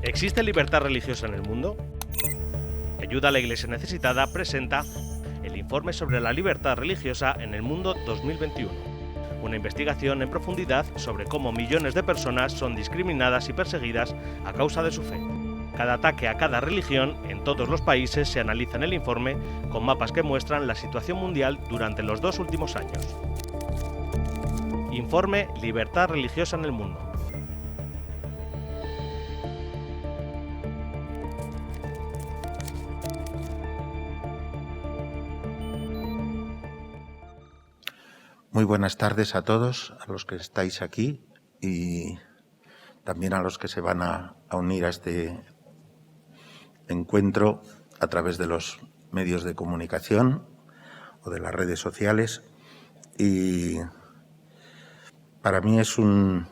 ¿Existe libertad religiosa en el mundo? Ayuda a la Iglesia Necesitada presenta el informe sobre la libertad religiosa en el mundo 2021. Una investigación en profundidad sobre cómo millones de personas son discriminadas y perseguidas a causa de su fe. Cada ataque a cada religión en todos los países se analiza en el informe con mapas que muestran la situación mundial durante los 2 últimos años. Informe Libertad religiosa en el mundo. Muy buenas tardes a todos, a los que estáis aquí y también a los que se van a unir a este encuentro a través de los medios de comunicación o de las redes sociales. Y para mí es un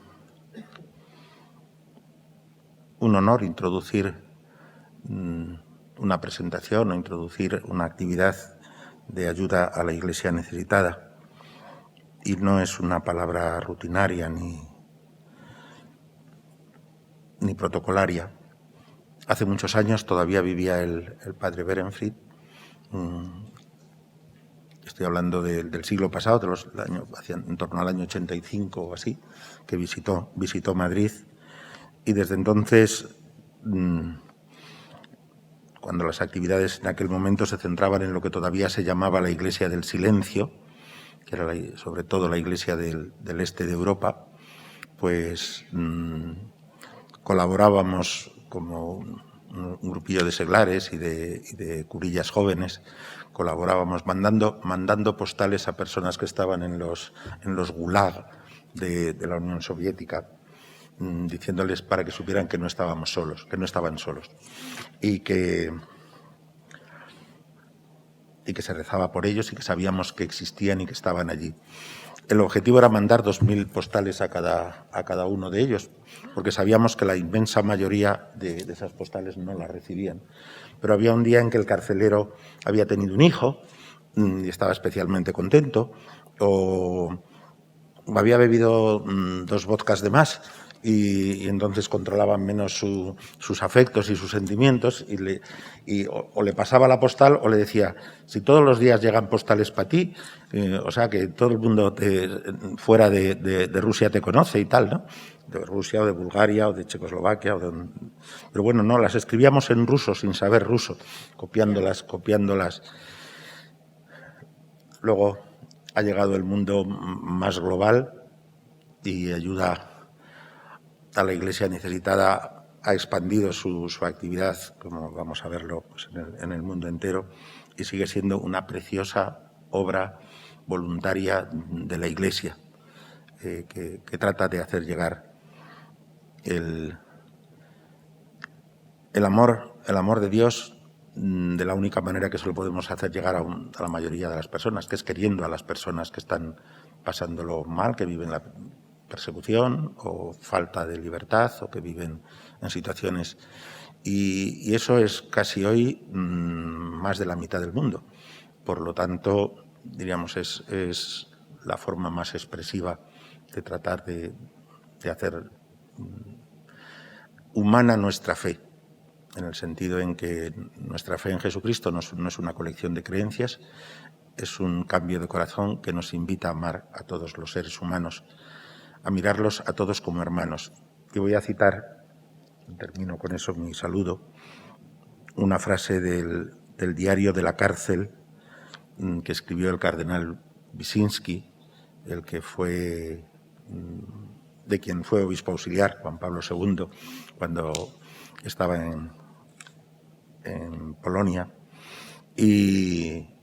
honor introducir una presentación o introducir una actividad de ayuda a la Iglesia necesitada. Y no es una palabra rutinaria ni protocolaria. Hace muchos años todavía vivía el padre Berenfried. Estoy hablando del siglo pasado, en torno al año 85 o así, que visitó Madrid. Y desde entonces, cuando las actividades en aquel momento se centraban en lo que todavía se llamaba la Iglesia del Silencio, que era sobre todo la Iglesia del este de Europa, pues colaborábamos como un grupillo de seglares y de curillas jóvenes, colaborábamos mandando postales a personas que estaban en los gulag de la Unión Soviética, diciéndoles para que supieran que no estaban solos, y que se rezaba por ellos y que sabíamos que existían y que estaban allí. El objetivo era mandar 2.000 postales a cada uno de ellos, porque sabíamos que la inmensa mayoría de esas postales no las recibían. Pero había un día en que el carcelero había tenido un hijo y estaba especialmente contento, o había bebido 2 vodkas de más y entonces controlaban menos sus afectos y sus sentimientos, o le pasaba la postal o le decía: si todos los días llegan postales para ti, o sea que todo el mundo fuera de Rusia te conoce y tal, ¿no? De Rusia o de Bulgaria o de Checoslovaquia. Pero bueno, no, las escribíamos en ruso sin saber ruso, copiándolas. Luego ha llegado el mundo más global y ayuda a la Iglesia necesitada, ha expandido su actividad, como vamos a verlo, pues, en el mundo entero, y sigue siendo una preciosa obra voluntaria de la Iglesia, que trata de hacer llegar el amor de Dios de la única manera que se lo podemos hacer llegar a la mayoría de las personas, que es queriendo a las personas que están pasándolo mal, que viven la persecución o falta de libertad, o que viven en situaciones. Y eso es casi hoy más de la mitad del mundo. Por lo tanto, diríamos, es la forma más expresiva de tratar de hacer humana nuestra fe, en el sentido en que nuestra fe en Jesucristo no es una colección de creencias, es un cambio de corazón que nos invita a amar a todos los seres humanos, a mirarlos a todos como hermanos. Y voy a citar, termino con eso mi saludo, una frase del diario de la cárcel que escribió el cardenal Wyszynski, de quien fue obispo auxiliar, Juan Pablo II, cuando estaba en Polonia, y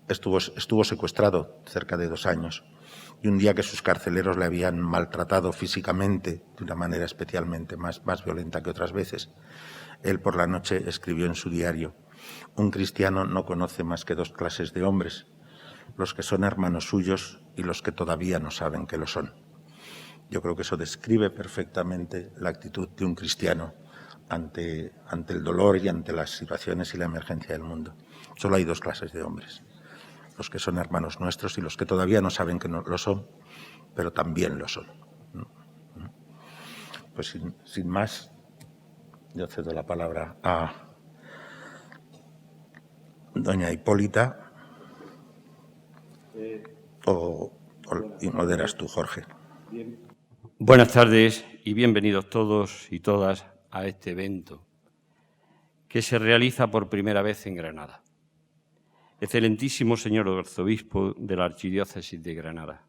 estuvo secuestrado cerca de 2 años. Y un día que sus carceleros le habían maltratado físicamente de una manera especialmente más violenta que otras veces, él por la noche escribió en su diario: un cristiano no conoce más que 2 clases de hombres, los que son hermanos suyos y los que todavía no saben que lo son. Yo creo que eso describe perfectamente la actitud de un cristiano ante el dolor y ante las situaciones y la emergencia del mundo. Solo hay 2 clases de hombres: los que son hermanos nuestros y los que todavía no saben que no lo son, pero también lo son. Pues sin más, yo cedo la palabra a doña Hipólita y moderas tú, Jorge. Buenas tardes y bienvenidos todos y todas a este evento que se realiza por primera vez en Granada. Excelentísimo señor arzobispo de la Archidiócesis de Granada,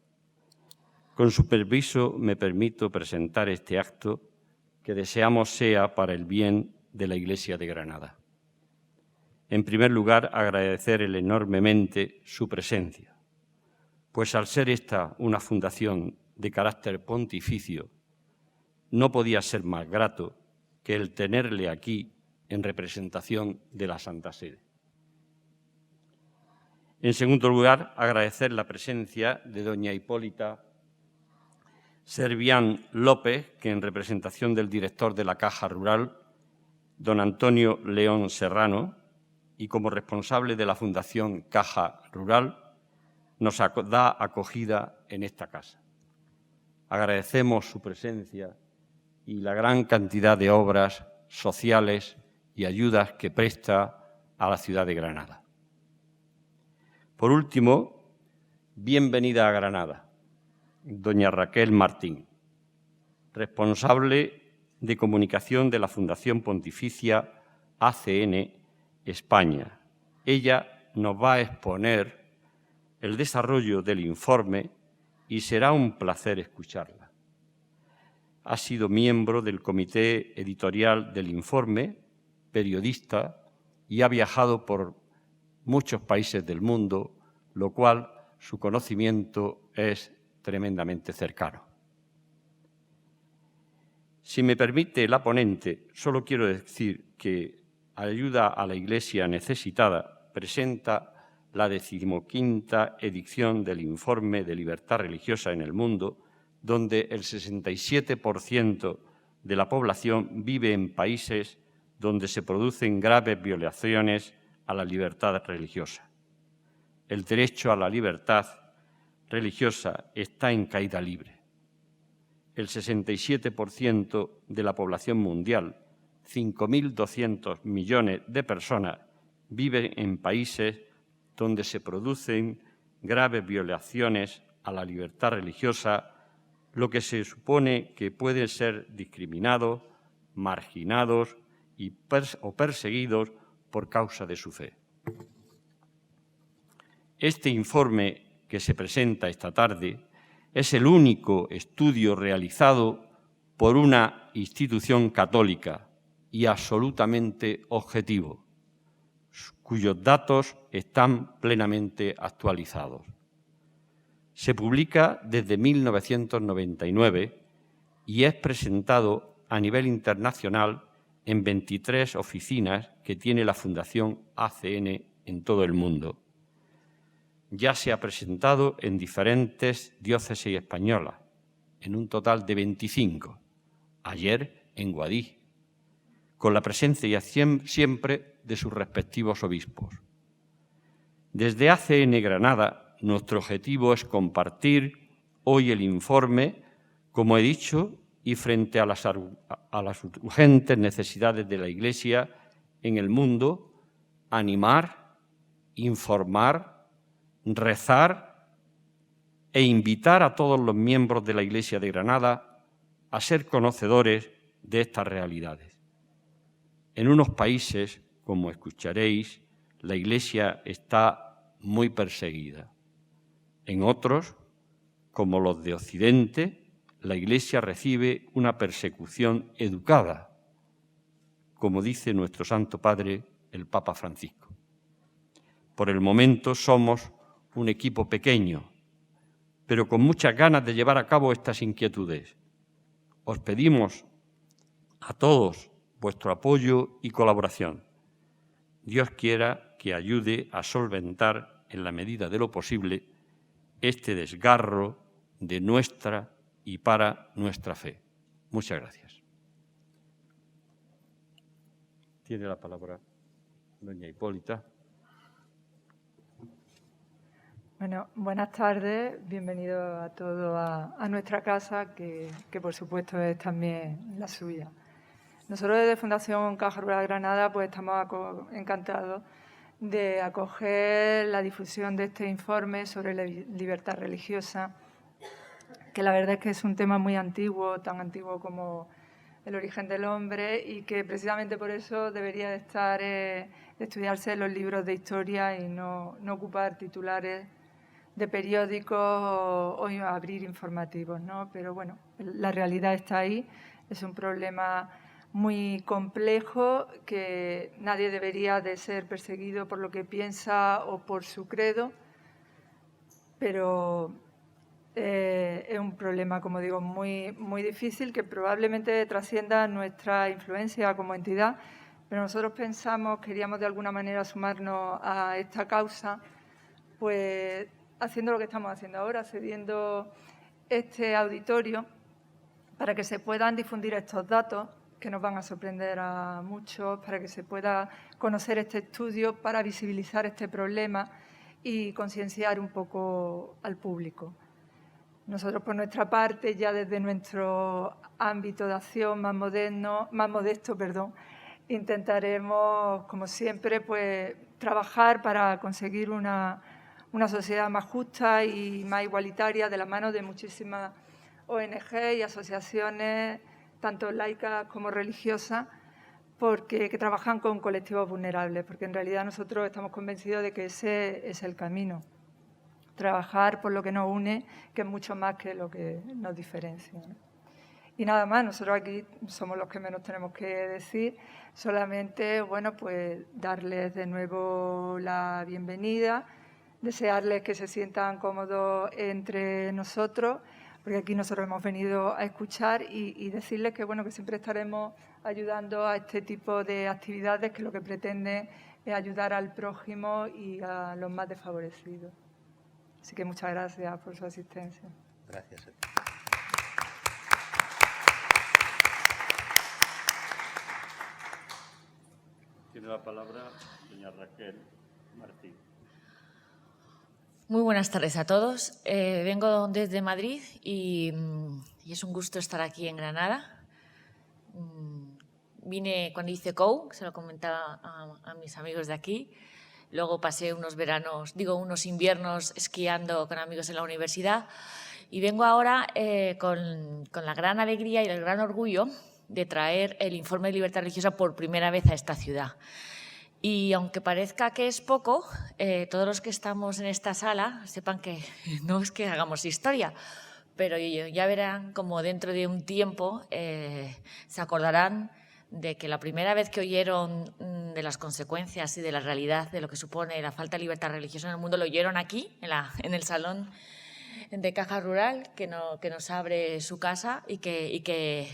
con su permiso me permito presentar este acto que deseamos sea para el bien de la Iglesia de Granada. En primer lugar, agradecerle enormemente su presencia, pues al ser esta una fundación de carácter pontificio, no podía ser más grato que el tenerle aquí en representación de la Santa Sede. En segundo lugar, agradecer la presencia de doña Hipólita Servián López, que en representación del director de la Caja Rural, don Antonio León Serrano, y como responsable de la Fundación Caja Rural, nos da acogida en esta casa. Agradecemos su presencia y la gran cantidad de obras sociales y ayudas que presta a la ciudad de Granada. Por último, bienvenida a Granada, doña Raquel Martín, responsable de comunicación de la Fundación Pontificia ACN España. Ella nos va a exponer el desarrollo del informe y será un placer escucharla. Ha sido miembro del comité editorial del informe, periodista, y ha viajado por muchos países del mundo, lo cual su conocimiento es tremendamente cercano. Si me permite la ponente, solo quiero decir que Ayuda a la Iglesia Necesitada presenta la 15ª edición del Informe de Libertad Religiosa en el Mundo, donde el 67% de la población vive en países donde se producen graves violaciones a la libertad religiosa. El derecho a la libertad religiosa está en caída libre. El 67% de la población mundial, 5.200 millones de personas, viven en países donde se producen graves violaciones a la libertad religiosa, lo que se supone que pueden ser discriminados, marginados o perseguidos por causa de su fe. Este informe que se presenta esta tarde es el único estudio realizado por una institución católica y absolutamente objetivo, cuyos datos están plenamente actualizados. Se publica desde 1999 y es presentado a nivel internacional en 23 oficinas que tiene la Fundación ACN en todo el mundo. Ya se ha presentado en diferentes diócesis españolas, en un total de 25, ayer en Guadix, con la presencia siempre de sus respectivos obispos. Desde ACN Granada, nuestro objetivo es compartir hoy el informe, como he dicho, y frente a las urgentes necesidades de la Iglesia en el mundo, animar, informar, rezar e invitar a todos los miembros de la Iglesia de Granada a ser conocedores de estas realidades. En unos países, como escucharéis, la Iglesia está muy perseguida. En otros, como los de Occidente, la Iglesia recibe una persecución educada, como dice nuestro Santo Padre, el Papa Francisco. Por el momento somos un equipo pequeño, pero con muchas ganas de llevar a cabo estas inquietudes. Os pedimos a todos vuestro apoyo y colaboración. Dios quiera que ayude a solventar, en la medida de lo posible, este desgarro de nuestra y para nuestra fe. Muchas gracias. Tiene la palabra doña Hipólita. Bueno, buenas tardes, bienvenidos a todos a nuestra casa, que por supuesto es también la suya. Nosotros desde Fundación Caja Rural Granada pues estamos encantados de acoger la difusión de este informe sobre la libertad religiosa, que la verdad es que es un tema muy antiguo, tan antiguo como el origen del hombre, y que precisamente por eso debería de estar de estudiarse en los libros de historia y no ocupar titulares de periódicos o abrir informativos, ¿no? Pero bueno, la realidad está ahí, es un problema muy complejo, que nadie debería de ser perseguido por lo que piensa o por su credo, pero es un problema, como digo, muy difícil, que probablemente trascienda nuestra influencia como entidad, pero nosotros queríamos de alguna manera sumarnos a esta causa, pues haciendo lo que estamos haciendo ahora, cediendo este auditorio para que se puedan difundir estos datos, que nos van a sorprender a muchos, para que se pueda conocer este estudio, para visibilizar este problema y concienciar un poco al público. Nosotros, por nuestra parte, ya desde nuestro ámbito de acción más modesto, intentaremos, como siempre, pues trabajar para conseguir una sociedad más justa y más igualitaria, de la mano de muchísimas ONG y asociaciones, tanto laicas como religiosas, que trabajan con colectivos vulnerables, porque en realidad nosotros estamos convencidos de que ese es el camino. Trabajar por lo que nos une, que es mucho más que lo que nos diferencia, ¿no? Y nada más, nosotros aquí somos los que menos tenemos que decir, solamente, bueno, pues darles de nuevo la bienvenida, desearles que se sientan cómodos entre nosotros, porque aquí nosotros hemos venido a escuchar, y decirles que, bueno, que siempre estaremos ayudando a este tipo de actividades que lo que pretenden es ayudar al prójimo y a los más desfavorecidos. Así que muchas gracias por su asistencia. Gracias a ti. Tiene la palabra doña Raquel Martín. Muy buenas tardes a todos. Vengo desde Madrid y es un gusto estar aquí en Granada. Vine cuando hice COU, se lo comentaba a mis amigos de aquí. Luego pasé unos inviernos esquiando con amigos en la universidad, y vengo ahora con la gran alegría y el gran orgullo de traer el informe de libertad religiosa por primera vez a esta ciudad. Y aunque parezca que es poco, todos los que estamos en esta sala sepan que no es que hagamos historia, pero ya verán como dentro de un tiempo se acordarán de que la primera vez que oyeron de las consecuencias y de la realidad de lo que supone la falta de libertad religiosa en el mundo, lo oyeron aquí, en el salón de Caja Rural, que nos abre su casa y que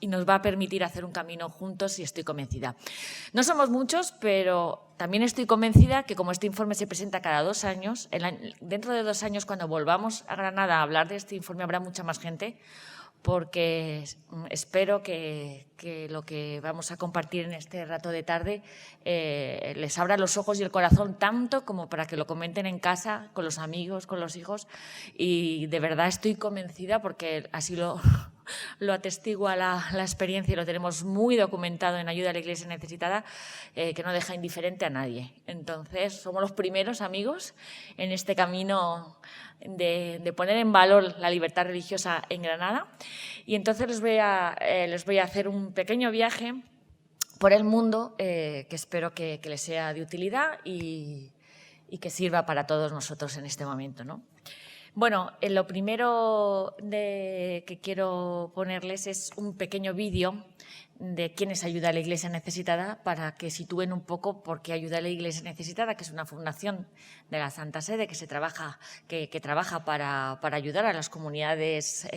nos va a permitir hacer un camino juntos, y estoy convencida. No somos muchos, pero también estoy convencida que, como este informe se presenta cada 2 años, dentro de 2 años, cuando volvamos a Granada a hablar de este informe, habrá mucha más gente, porque espero que lo que vamos a compartir en este rato de tarde les abra los ojos y el corazón, tanto como para que lo comenten en casa, con los amigos, con los hijos. Y de verdad estoy convencida, porque así lo atestigua la experiencia, y lo tenemos muy documentado en Ayuda a la Iglesia Necesitada, que no deja indiferente a nadie. Entonces, somos los primeros amigos en este camino de poner en valor la libertad religiosa en Granada. Y entonces les voy a hacer un pequeño viaje por el mundo, que espero que les sea de utilidad y que sirva para todos nosotros en este momento, ¿no? Bueno, lo primero que quiero ponerles es un pequeño vídeo de quién es Ayuda a la Iglesia Necesitada, para que sitúen un poco por qué Ayuda a la Iglesia Necesitada, que es una fundación de la Santa Sede que trabaja para ayudar a las comunidades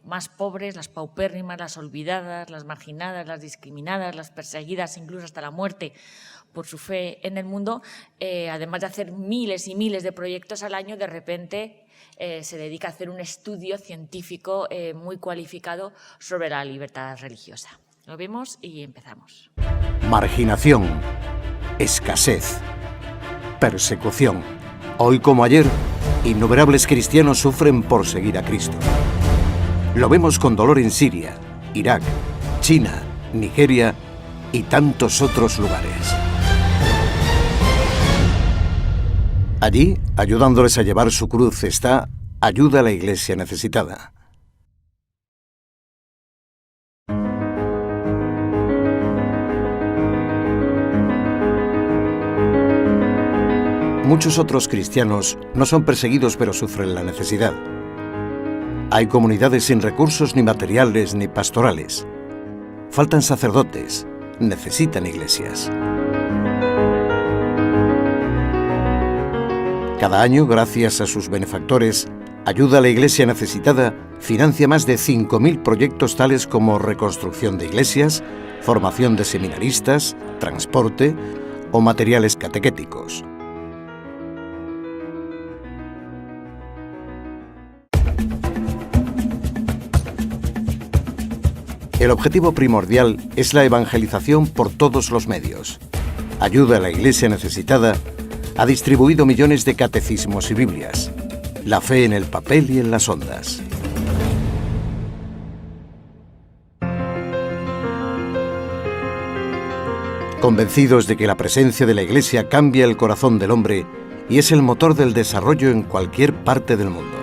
más pobres, las paupérrimas, las olvidadas, las marginadas, las discriminadas, las perseguidas, incluso hasta la muerte por su fe en el mundo. Además de hacer miles y miles de proyectos al año, de repente se dedica a hacer un estudio científico muy cualificado sobre la libertad religiosa. Lo vemos y empezamos. Marginación, escasez, persecución. Hoy como ayer, innumerables cristianos sufren por seguir a Cristo. Lo vemos con dolor en Siria, Irak, China, Nigeria y tantos otros lugares. Allí, ayudándoles a llevar su cruz, está Ayuda a la Iglesia Necesitada. Muchos otros cristianos no son perseguidos, pero sufren la necesidad. Hay comunidades sin recursos ni materiales ni pastorales. Faltan sacerdotes, necesitan iglesias. Cada año, gracias a sus benefactores, Ayuda a la Iglesia Necesitada financia más de 5.000 proyectos tales como reconstrucción de iglesias, formación de seminaristas, transporte o materiales catequéticos. El objetivo primordial es la evangelización por todos los medios. Ayuda a la Iglesia Necesitada ha distribuido millones de catecismos y Biblias. La fe en el papel y en las ondas. Convencidos de que la presencia de la Iglesia cambia el corazón del hombre y es el motor del desarrollo en cualquier parte del mundo.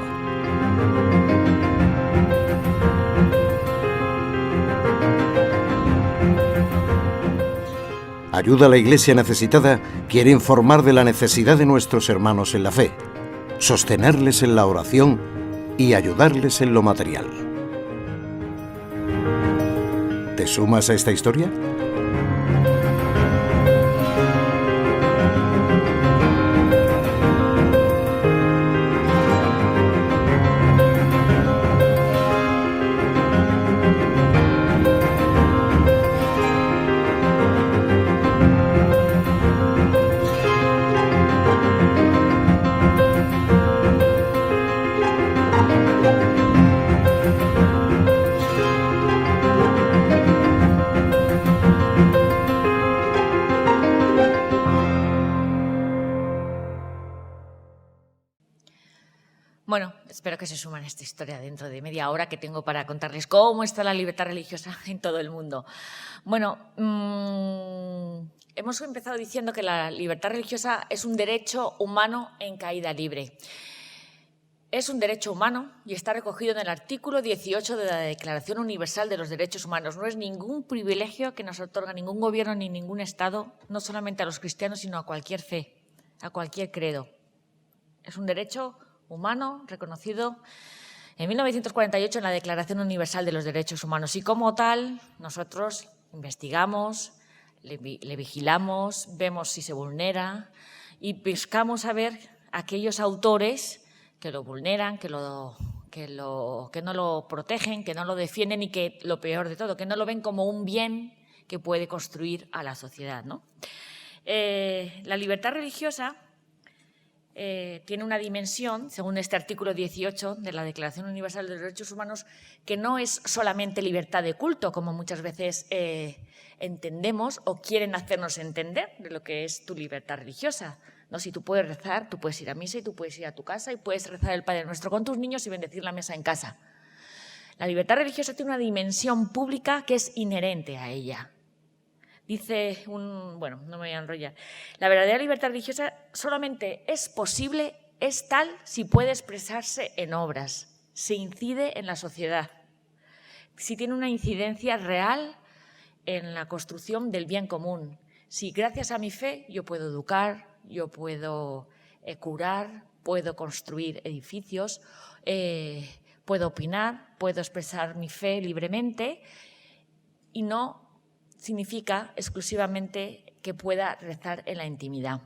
Ayuda a la Iglesia Necesitada quiere informar de la necesidad de nuestros hermanos en la fe, sostenerles en la oración y ayudarles en lo material. ¿Te sumas a esta historia? Bueno, espero que se suman a esta historia dentro de media hora que tengo para contarles cómo está la libertad religiosa en todo el mundo. Bueno, hemos empezado diciendo que la libertad religiosa es un derecho humano en caída libre. Es un derecho humano y está recogido en el artículo 18 de la Declaración Universal de los Derechos Humanos. No es ningún privilegio que nos otorga ningún gobierno ni ningún Estado, no solamente a los cristianos, sino a cualquier fe, a cualquier credo. Es un derecho humano reconocido en 1948 en la Declaración Universal de los Derechos Humanos. Y como tal, nosotros investigamos, le vigilamos, vemos si se vulnera y buscamos a ver aquellos autores que lo vulneran, que no lo protegen, que no lo defienden y que, lo peor de todo, que no lo ven como un bien que puede construir a la sociedad, ¿no? La libertad religiosa tiene una dimensión, según este artículo 18 de la Declaración Universal de los Derechos Humanos, que no es solamente libertad de culto, como muchas veces entendemos o quieren hacernos entender de lo que es tu libertad religiosa. ¿No? Si tú puedes rezar, tú puedes ir a misa y tú puedes ir a tu casa y puedes rezar el Padre Nuestro con tus niños y bendecir la mesa en casa. La libertad religiosa tiene una dimensión pública que es inherente a ella. Dice bueno, no me voy a enrollar. La verdadera libertad religiosa solamente es posible, es tal si puede expresarse en obras, se incide en la sociedad, si tiene una incidencia real en la construcción del bien común. Si gracias a mi fe yo puedo educar, yo puedo curar, puedo construir edificios, puedo opinar, puedo expresar mi fe libremente y no significa exclusivamente que pueda rezar en la intimidad.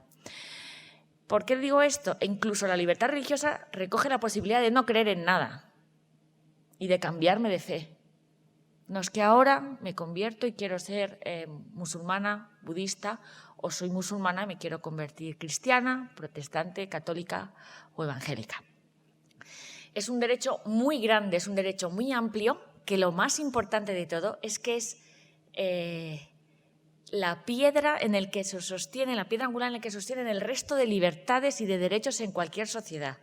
¿Por qué digo esto? Incluso la libertad religiosa recoge la posibilidad de no creer en nada y de cambiarme de fe. No es que ahora me convierto y quiero ser musulmana, budista, o soy musulmana y me quiero convertir cristiana, protestante, católica o evangélica. Es un derecho muy grande, es un derecho muy amplio, que lo más importante de todo es que es la piedra en el que se sostiene, la piedra angular en la que se sostienen el resto de libertades y de derechos en cualquier sociedad.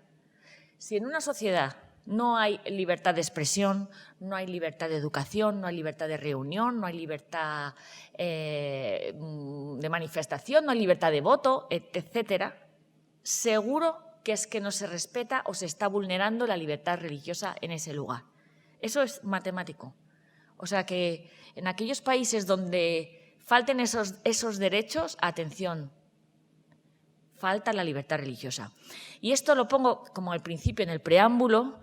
Si en una sociedad No hay libertad de expresión, no hay libertad de educación, no hay libertad de reunión, no hay libertad de manifestación, no hay libertad de voto, etcétera. Seguro que es que no se respeta o se está vulnerando la libertad religiosa en ese lugar. Eso es matemático. O sea que en aquellos países donde falten esos derechos, atención, falta la libertad religiosa. Y esto lo pongo como al principio, en el preámbulo,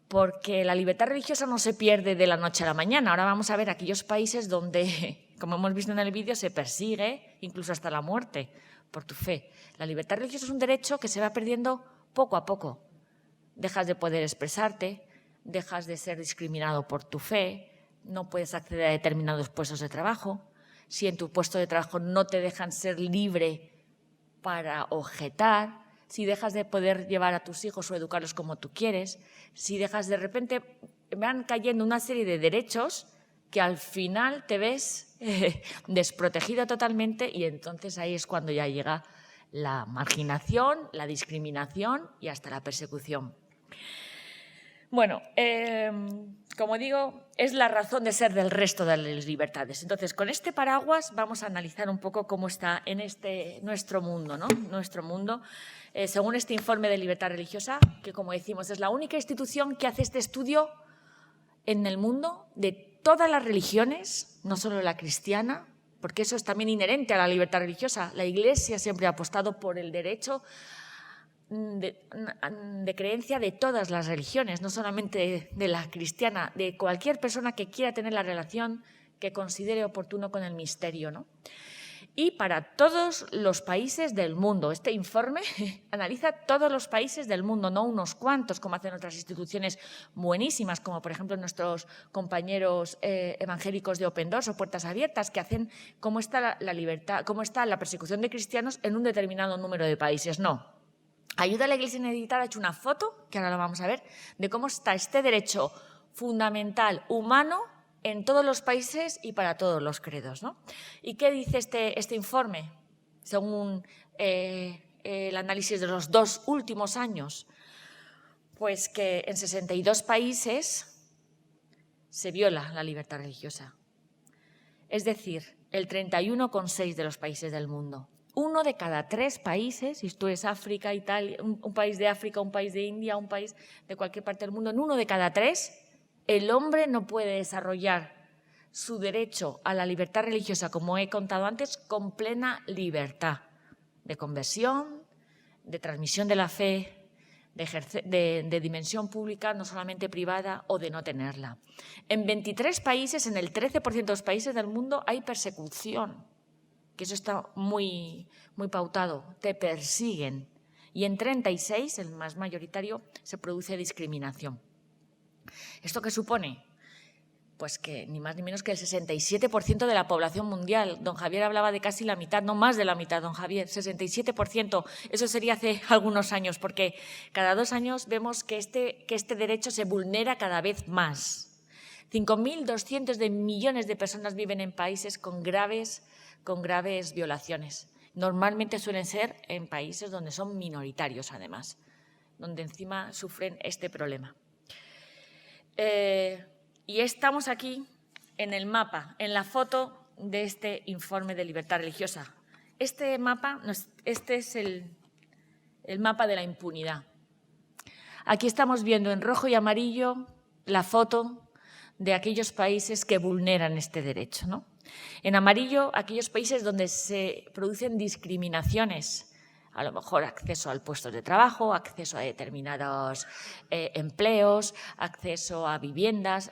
porque la libertad religiosa no se pierde de la noche a la mañana. Ahora vamos a ver aquellos países donde, como hemos visto en el vídeo, se persigue incluso hasta la muerte por tu fe. La libertad religiosa es un derecho que se va perdiendo poco a poco. Dejas de poder expresarte, dejas de ser discriminado por tu fe, no puedes acceder a determinados puestos de trabajo. Si en tu puesto de trabajo no te dejan ser libre para objetar, si dejas de poder llevar a tus hijos o educarlos como tú quieres, si dejas de repente, van cayendo una serie de derechos que al final te ves desprotegida totalmente y entonces ahí es cuando ya llega la marginación, la discriminación y hasta la persecución. Bueno, como digo, es la razón de ser del resto de las libertades. Entonces, con este paraguas vamos a analizar un poco cómo está en nuestro mundo, ¿no? Nuestro mundo, según este informe de libertad religiosa, que como decimos es la única institución que hace este estudio en el mundo de todas las religiones, no solo la cristiana, porque eso es también inherente a la libertad religiosa. La Iglesia siempre ha apostado por el derecho de creencia de todas las religiones, no solamente de la cristiana, de cualquier persona que quiera tener la relación que considere oportuno con el misterio, ¿no? Y para todos los países del mundo. Este informe analiza todos los países del mundo, no unos cuantos, como hacen otras instituciones buenísimas, como por ejemplo nuestros compañeros evangélicos de Open Doors o Puertas Abiertas, que hacen cómo está la libertad, cómo está la persecución de cristianos en un determinado número de países. No. Ayuda a la Iglesia Necesitada ha hecho una foto, que ahora lo vamos a ver, de cómo está este derecho fundamental humano en todos los países y para todos los credos, ¿no? ¿Y qué dice este informe? Según el análisis de los 2 últimos años, pues que en 62 países se viola la libertad religiosa. Es decir, el 31,6% de los países del mundo. 1 de cada 3 países, si esto es África, Italia, un país de África, un país de India, un país de cualquier parte del mundo, en 1 de cada 3, el hombre no puede desarrollar su derecho a la libertad religiosa, como he contado antes, con plena libertad de conversión, de transmisión de la fe, de dimensión pública, no solamente privada, o de no tenerla. En 23 países, en el 13% de los países del mundo, hay persecución, que eso está muy, muy pautado, te persiguen. Y en 36, el más mayoritario, se produce discriminación. ¿Esto qué supone? Pues que ni más ni menos que el 67% de la población mundial. Don Javier hablaba de casi la mitad, no más de la mitad, don Javier, 67%. Eso sería hace algunos años, porque cada 2 años vemos que este derecho se vulnera cada vez más. 5.200 millones de personas viven en países con graves violaciones. Normalmente suelen ser en países donde son minoritarios, además, donde encima sufren este problema. Y estamos aquí en el mapa, en la foto de este informe de libertad religiosa. Este mapa, este es el mapa de la impunidad. Aquí estamos viendo en rojo y amarillo la foto de aquellos países que vulneran este derecho, ¿no? En amarillo, aquellos países donde se producen discriminaciones, a lo mejor acceso al puesto de trabajo, acceso a determinados empleos, acceso a viviendas,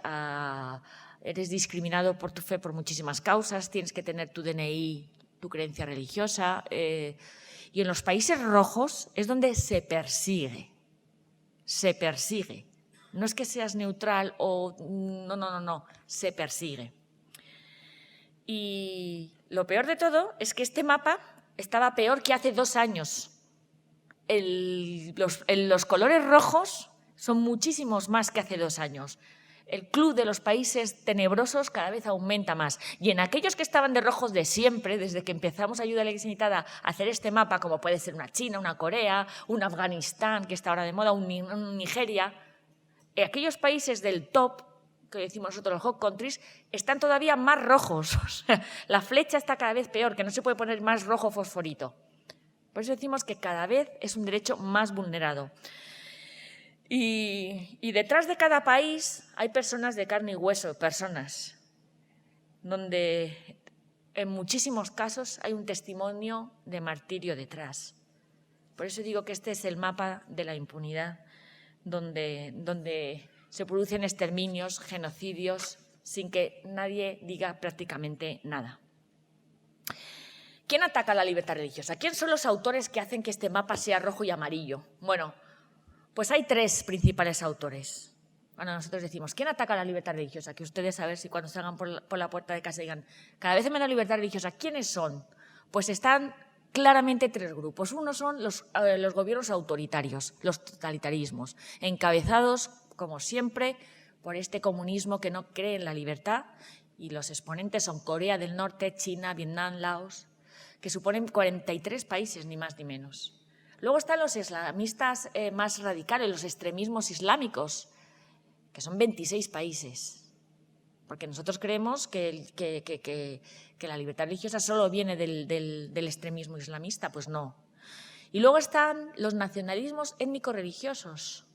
eres discriminado por tu fe por muchísimas causas, tienes que tener tu DNI, tu creencia religiosa. Y en los países rojos es donde se persigue. Se persigue. No es que seas neutral o no, se persigue. Y lo peor de todo es que este mapa estaba peor que hace 2 años. Los colores rojos son muchísimos más que hace 2 años. El club de los países tenebrosos cada vez aumenta más. Y en aquellos que estaban de rojos de siempre, desde que empezamos Ayuda a la Iglesia Necesitada a hacer este mapa, como puede ser una China, una Corea, un Afganistán, que está ahora de moda, un Nigeria, aquellos países del top, que decimos nosotros los hot countries, están todavía más rojos. O sea, la flecha está cada vez peor, que no se puede poner más rojo fosforito. Por eso decimos que cada vez es un derecho más vulnerado. Y detrás de cada país hay personas de carne y hueso, personas, donde en muchísimos casos hay un testimonio de martirio detrás. Por eso digo que este es el mapa de la impunidad, donde se producen exterminios, genocidios, sin que nadie diga prácticamente nada. ¿Quién ataca la libertad religiosa? ¿Quién son los autores que hacen que este mapa sea rojo y amarillo? Bueno, pues hay tres principales autores. Bueno, nosotros decimos, ¿quién ataca la libertad religiosa? Que ustedes a ver si cuando salgan por la puerta de casa digan, cada vez hay menos libertad religiosa. ¿Quiénes son? Pues están claramente tres grupos. Uno son los gobiernos autoritarios, los totalitarismos, encabezados, como siempre, por este comunismo que no cree en la libertad, y los exponentes son Corea del Norte, China, Vietnam, Laos, que suponen 43 países, ni más ni menos. Luego están los islamistas más radicales, los extremismos islámicos, que son 26 países, porque nosotros creemos que la libertad religiosa solo viene del extremismo islamista, pues no. Y luego están los nacionalismos étnico-religiosos,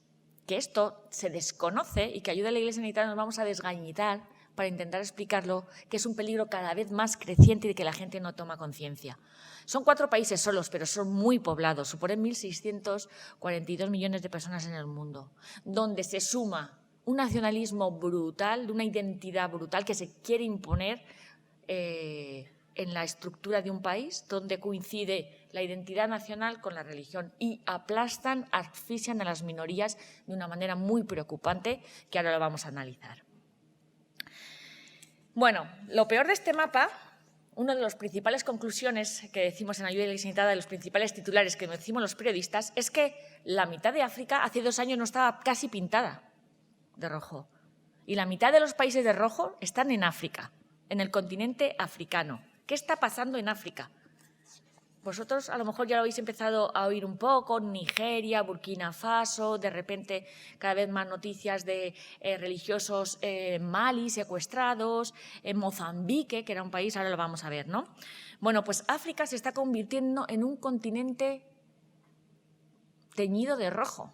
que esto se desconoce y que Ayuda a la Iglesia Necesitada nos vamos a desgañitar para intentar explicarlo, que es un peligro cada vez más creciente y de que la gente no toma conciencia. Son 4 países solos, pero son muy poblados, suponen 1.642 millones de personas en el mundo, donde se suma un nacionalismo brutal, una identidad brutal que se quiere imponer en la estructura de un país, donde coincide la identidad nacional con la religión y aplastan, asfixian a las minorías de una manera muy preocupante, que ahora lo vamos a analizar. Bueno, lo peor de este mapa, una de las principales conclusiones que decimos en Ayuda a la Iglesia Necesitada, de los principales titulares que decimos los periodistas, es que la mitad de África hace 2 años no estaba casi pintada de rojo. Y la mitad de los países de rojo están en África, en el continente africano. ¿Qué está pasando en África? Vosotros a lo mejor ya lo habéis empezado a oír un poco, Nigeria, Burkina Faso, de repente cada vez más noticias de religiosos en Mali secuestrados, en Mozambique, que era un país, ahora lo vamos a ver, ¿no? Bueno, pues África se está convirtiendo en un continente teñido de rojo,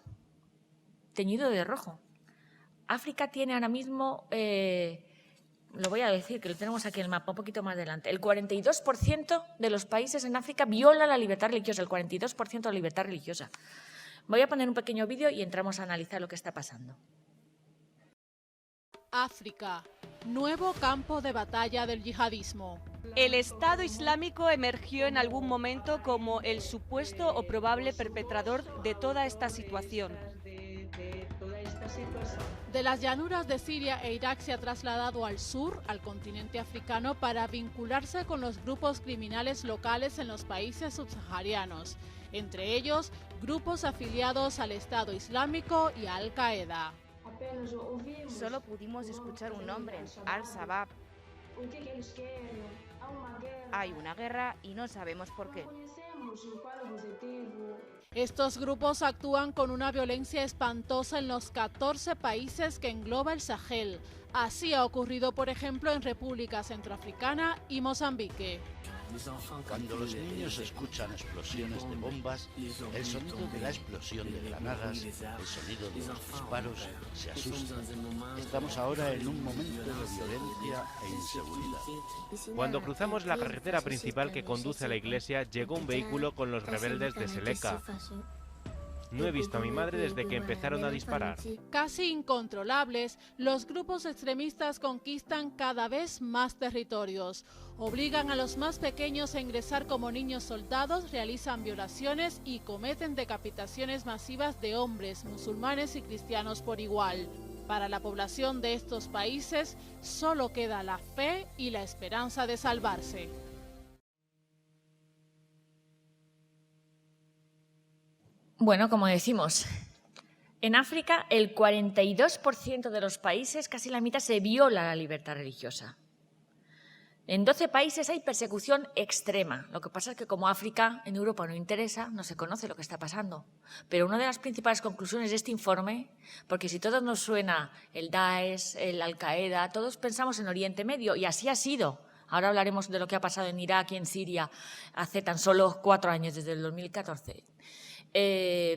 teñido de rojo. África tiene ahora mismo, lo voy a decir, que lo tenemos aquí en el mapa, un poquito más adelante, el 42% de los países en África viola la libertad religiosa, el 42% de la libertad religiosa. Voy a poner un pequeño vídeo y entramos a analizar lo que está pasando. África, nuevo campo de batalla del yihadismo. El Estado Islámico emergió en algún momento como el supuesto o probable perpetrador de toda esta situación. De las llanuras de Siria e Irak se ha trasladado al sur, al continente africano, para vincularse con los grupos criminales locales en los países subsaharianos, entre ellos grupos afiliados al Estado Islámico y a Al-Qaeda. Solo pudimos escuchar un nombre, Al-Shabaab. Hay una guerra y no sabemos por qué. Estos grupos actúan con una violencia espantosa en los 14 países que engloba el Sahel. Así ha ocurrido, por ejemplo, en República Centroafricana y Mozambique. Cuando los niños escuchan explosiones de bombas, el sonido de la explosión de granadas, el sonido de los disparos, se asustan. Estamos ahora en un momento de violencia e inseguridad. Cuando cruzamos la carretera principal que conduce a la iglesia, llegó un vehículo con los rebeldes de Seleka. No he visto a mi madre desde que empezaron a disparar. Casi incontrolables, los grupos extremistas conquistan cada vez más territorios. Obligan a los más pequeños a ingresar como niños soldados, realizan violaciones y cometen decapitaciones masivas de hombres, musulmanes y cristianos por igual. Para la población de estos países solo queda la fe y la esperanza de salvarse. Bueno, como decimos, en África el 42% de los países, casi la mitad, se viola la libertad religiosa. En 12 países hay persecución extrema. Lo que pasa es que como África en Europa no interesa, no se conoce lo que está pasando. Pero una de las principales conclusiones de este informe, porque si todos nos suena el Daesh, el Al-Qaeda, todos pensamos en Oriente Medio y así ha sido. Ahora hablaremos de lo que ha pasado en Irak y en Siria hace tan solo 4 años, desde el 2014.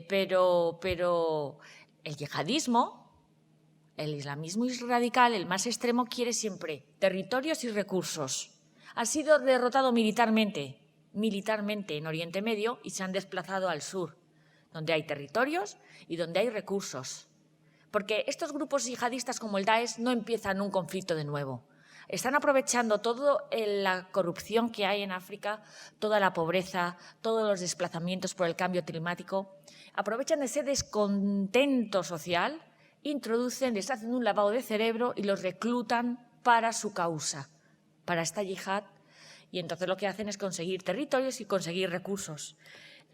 Pero el yihadismo, el islamismo radical, el más extremo, quiere siempre territorios y recursos. Ha sido derrotado militarmente en Oriente Medio y se han desplazado al sur, donde hay territorios y donde hay recursos. Porque estos grupos yihadistas como el Daesh no empiezan un conflicto de nuevo. Están aprovechando toda la corrupción que hay en África, toda la pobreza, todos los desplazamientos por el cambio climático. Aprovechan ese descontento social, les hacen un lavado de cerebro y los reclutan para su causa, para esta yihad. Y entonces lo que hacen es conseguir territorios y conseguir recursos.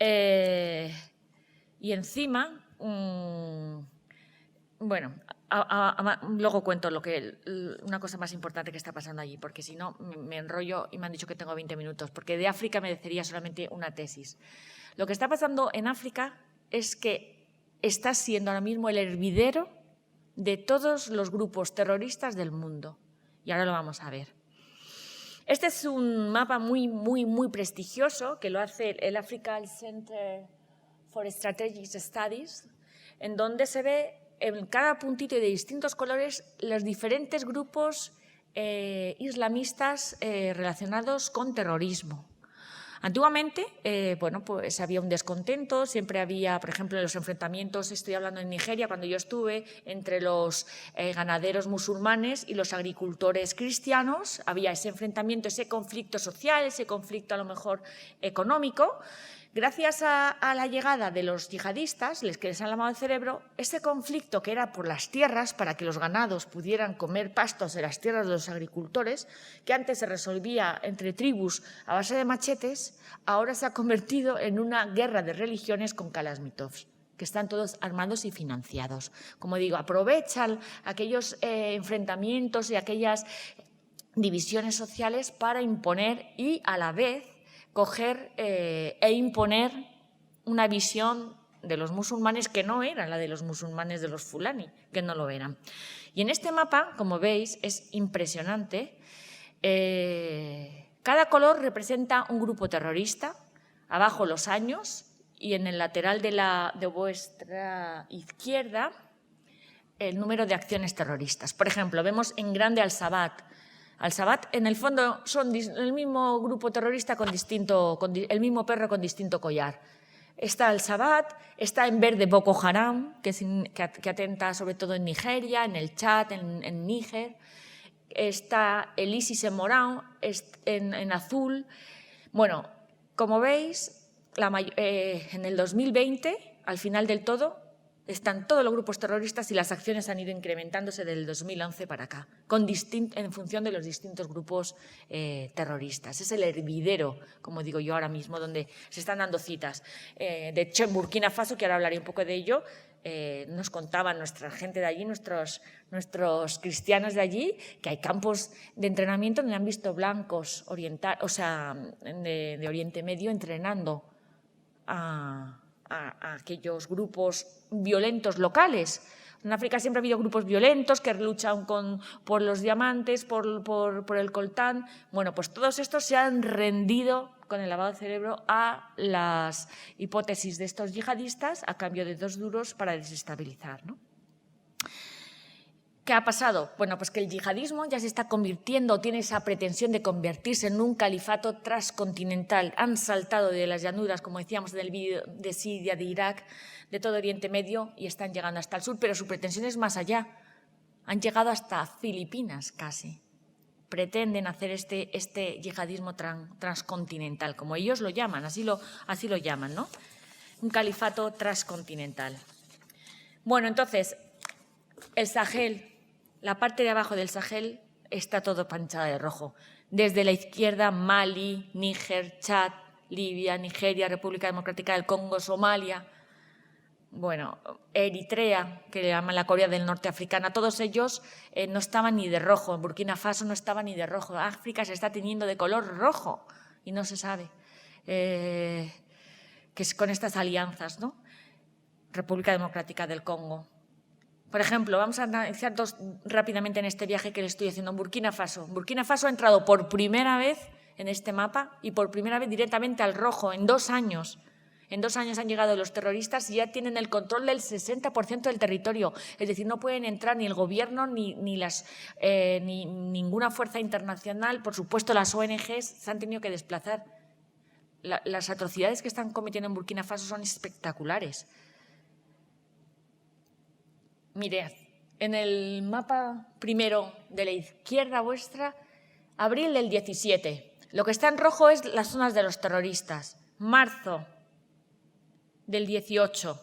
Y encima, luego cuento una cosa más importante que está pasando allí, porque si no me enrollo y me han dicho que tengo 20 minutos, porque de África merecería solamente una tesis. Lo que está pasando en África es que está siendo ahora mismo el hervidero de todos los grupos terroristas del mundo. Y ahora lo vamos a ver. Este es un mapa muy prestigioso que lo hace el African Center for Strategic Studies, en donde se ve en cada puntito y de distintos colores los diferentes grupos islamistas relacionados con terrorismo. Antiguamente, pues había un descontento, siempre había, por ejemplo, en los enfrentamientos, estoy hablando en Nigeria, cuando yo estuve, entre los ganaderos musulmanes y los agricultores cristianos, había ese enfrentamiento, ese conflicto social, ese conflicto a lo mejor económico. Gracias a la llegada de los yihadistas, que les han lavado el cerebro, ese conflicto que era por las tierras, para que los ganados pudieran comer pastos de las tierras de los agricultores, que antes se resolvía entre tribus a base de machetes, ahora se ha convertido en una guerra de religiones con Kalashnikovs, que están todos armados y financiados. Como digo, aprovechan aquellos enfrentamientos y aquellas divisiones sociales para imponer y a la vez coger e imponer una visión de los musulmanes que no era la de los musulmanes de los fulani, que no lo eran. Y en este mapa, como veis, es impresionante. Cada color representa un grupo terrorista, abajo los años y en el lateral de vuestra izquierda el número de acciones terroristas. Por ejemplo, vemos en grande Al-Shabaab. Al-Shabaab, en el fondo, son el mismo grupo terrorista con el mismo perro con distinto collar. Está Al-Shabaab, está en verde Boko Haram, que atenta sobre todo en Nigeria, en el Chad, en Níger. Está el ISIS en morado, en azul. Bueno, como veis, en el 2020, al final del todo, están todos los grupos terroristas y las acciones han ido incrementándose desde el 2011 para acá, en función de los distintos grupos terroristas. Es el hervidero, como digo yo ahora mismo, donde se están dando citas. De hecho, en Burkina Faso, que ahora hablaré un poco de ello, nos contaban nuestra gente de allí, nuestros cristianos de allí, que hay campos de entrenamiento donde han visto blancos de Oriente Medio entrenando a aquellos grupos violentos locales. En África siempre ha habido grupos violentos que luchan por los diamantes, por el coltán. Bueno, pues todos estos se han rendido con el lavado de cerebro a las hipótesis de estos yihadistas a cambio de 2 duros para desestabilizar, ¿no? ¿Qué ha pasado? Bueno, pues que el yihadismo ya se está convirtiendo, tiene esa pretensión de convertirse en un califato transcontinental. Han saltado de las llanuras, como decíamos en el vídeo, de Siria, de Irak, de todo Oriente Medio y están llegando hasta el sur, pero su pretensión es más allá. Han llegado hasta Filipinas casi. Pretenden hacer este yihadismo transcontinental, como ellos lo llaman, así lo llaman, ¿no? Un califato transcontinental. Bueno, entonces, el Sahel, la parte de abajo del Sahel está todo panchada de rojo. Desde la izquierda, Mali, Níger, Chad, Libia, Nigeria, República Democrática del Congo, Somalia. bueno, Eritrea, que le llaman la Corea del Norte africana, todos ellos no estaban ni de rojo. En Burkina Faso no estaba ni de rojo. África se está teñiendo de color rojo y no se sabe. Que es con estas alianzas, ¿no? República Democrática del Congo. Por ejemplo, vamos a analizar dos rápidamente en este viaje que le estoy haciendo en Burkina Faso. Burkina Faso ha entrado por primera vez en este mapa y por primera vez directamente al rojo en 2 años. En 2 años han llegado los terroristas y ya tienen el control del 60% del territorio. Es decir, no pueden entrar ni el gobierno ni ninguna fuerza internacional. Por supuesto, las ONGs se han tenido que desplazar. Las atrocidades que están cometiendo en Burkina Faso son espectaculares. Mirad, en el mapa primero de la izquierda vuestra, abril del 17. Lo que está en rojo es las zonas de los terroristas. Marzo del 18,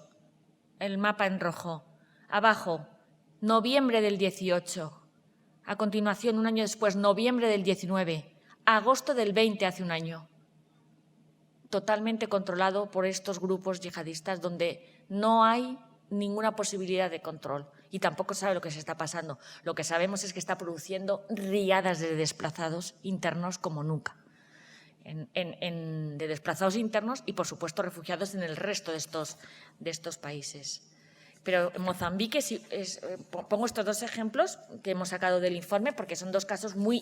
el mapa en rojo. Abajo, noviembre del 18. A continuación, un año después, noviembre del 19. Agosto del 20, hace un año. Totalmente controlado por estos grupos yihadistas donde no hay ninguna posibilidad de control y tampoco sabe lo que se está pasando. Lo que sabemos es que está produciendo riadas de desplazados internos como nunca. De desplazados internos y, por supuesto, refugiados en el resto de estos países. Pero en Mozambique, pongo estos 2 ejemplos que hemos sacado del informe porque son 2 casos muy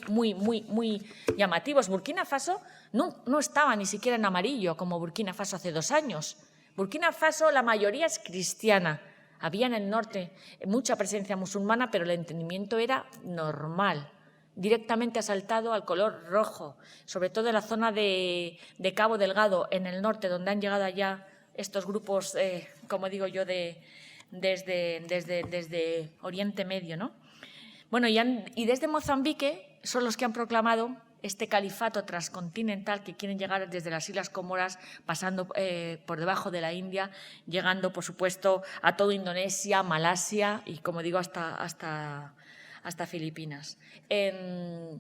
llamativos. Burkina Faso no estaba ni siquiera en amarillo como Burkina Faso hace 2 años. Burkina Faso, la mayoría es cristiana. Había en el norte mucha presencia musulmana, pero el entendimiento era normal. Directamente ha saltado al color rojo, sobre todo en la zona de Cabo Delgado, en el norte, donde han llegado allá estos grupos, como digo yo, desde Oriente Medio, ¿no? Bueno, y desde Mozambique son los que han proclamado este califato transcontinental que quieren llegar desde las Islas Comoras, pasando por debajo de la India, llegando, por supuesto, a todo Indonesia, Malasia y, como digo, hasta Filipinas. En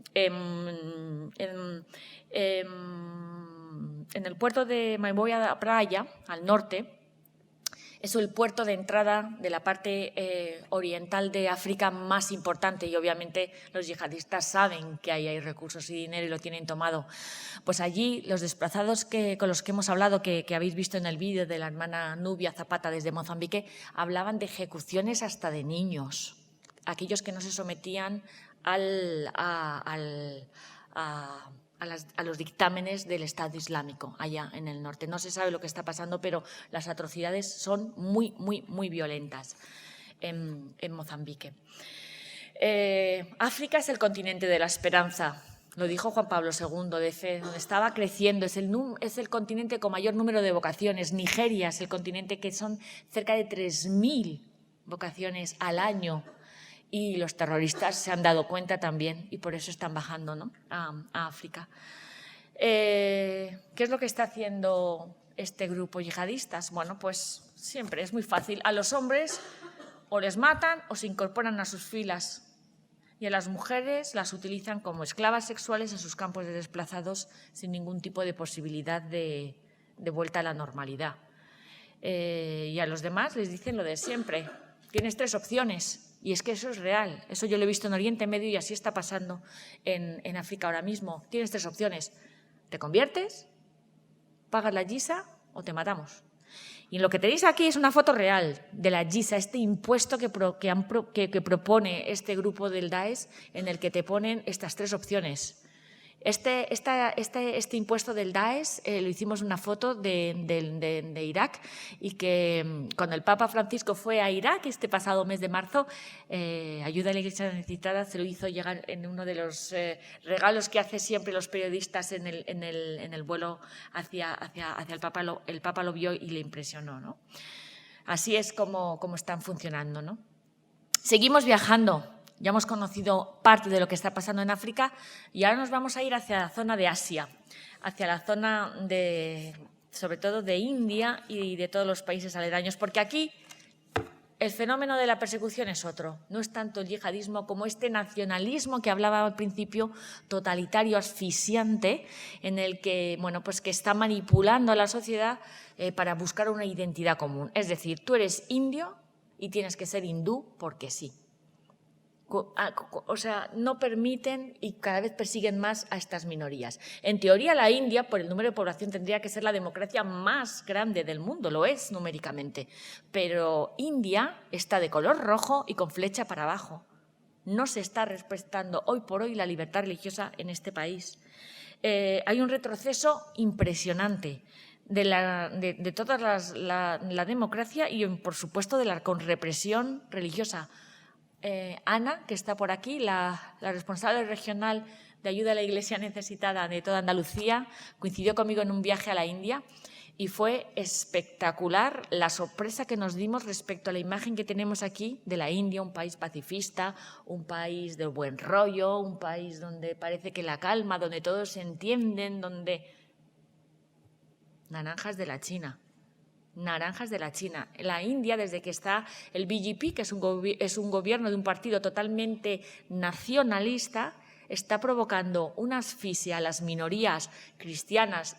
el puerto de Maimboia Praia, al norte, es el puerto de entrada de la parte oriental de África más importante y obviamente los yihadistas saben que ahí hay recursos y dinero y lo tienen tomado. Pues allí los desplazados con los que hemos hablado, que habéis visto en el vídeo de la hermana Nubia Zapata desde Mozambique, hablaban de ejecuciones hasta de niños, aquellos que no se sometían a los dictámenes del Estado Islámico allá en el norte. No se sabe lo que está pasando, pero las atrocidades son muy violentas en Mozambique. África es el continente de la esperanza, lo dijo Juan Pablo II, de fe, donde estaba creciendo, es el continente con mayor número de vocaciones. Nigeria es el continente que son cerca de 3.000 vocaciones al año. Y los terroristas se han dado cuenta también y por eso están bajando, ¿no? a África. ¿Qué es lo que está haciendo este grupo yihadistas? Bueno, pues siempre es muy fácil. A los hombres o les matan o se incorporan a sus filas y a las mujeres las utilizan como esclavas sexuales en sus campos de desplazados sin ningún tipo de posibilidad de vuelta a la normalidad. Y a los demás les dicen lo de siempre. Tienes 3 opciones. Y es que eso es real, eso yo lo he visto en Oriente Medio y así está pasando en África ahora mismo. Tienes 3 opciones, te conviertes, pagas la yisa o te matamos. Y lo que tenéis aquí es una foto real de la yisa, este impuesto que propone este grupo del Daesh en el que te ponen estas 3 opciones. Este impuesto del Daesh lo hicimos una foto de Irak y que cuando el Papa Francisco fue a Irak este pasado mes de marzo, Ayuda a la Iglesia Necesitada se lo hizo llegar en uno de los regalos que hace siempre los periodistas en el vuelo hacia el Papa. El Papa lo vio y le impresionó, ¿no? Así es como están funcionando, ¿no? Seguimos viajando. Ya hemos conocido parte de lo que está pasando en África y ahora nos vamos a ir hacia la zona de Asia, hacia la zona sobre todo de India y de todos los países aledaños, porque aquí el fenómeno de la persecución es otro. No es tanto el yihadismo como este nacionalismo que hablaba al principio, totalitario, asfixiante, en el que, bueno, pues que está manipulando a la sociedad para buscar una identidad común. Es decir, tú eres indio y tienes que ser hindú porque sí. O sea, no permiten y cada vez persiguen más a estas minorías. En teoría, la India, por el número de población, tendría que ser la democracia más grande del mundo, lo es numéricamente. Pero India está de color rojo y con flecha para abajo. No se está respetando hoy por hoy la libertad religiosa en este país. Hay un retroceso impresionante de toda la democracia y, por supuesto, de la con represión religiosa. Ana, que está por aquí, la responsable regional de ayuda a la Iglesia necesitada de toda Andalucía, coincidió conmigo en un viaje a la India y fue espectacular la sorpresa que nos dimos respecto a la imagen que tenemos aquí de la India, un país pacifista, un país de buen rollo, un país donde parece que la calma, donde todos se entienden, donde... Naranjas de la China. Naranjas de la China. La India, desde que está el BJP, que es un gobierno de un partido totalmente nacionalista, está provocando una asfixia a las minorías cristianas,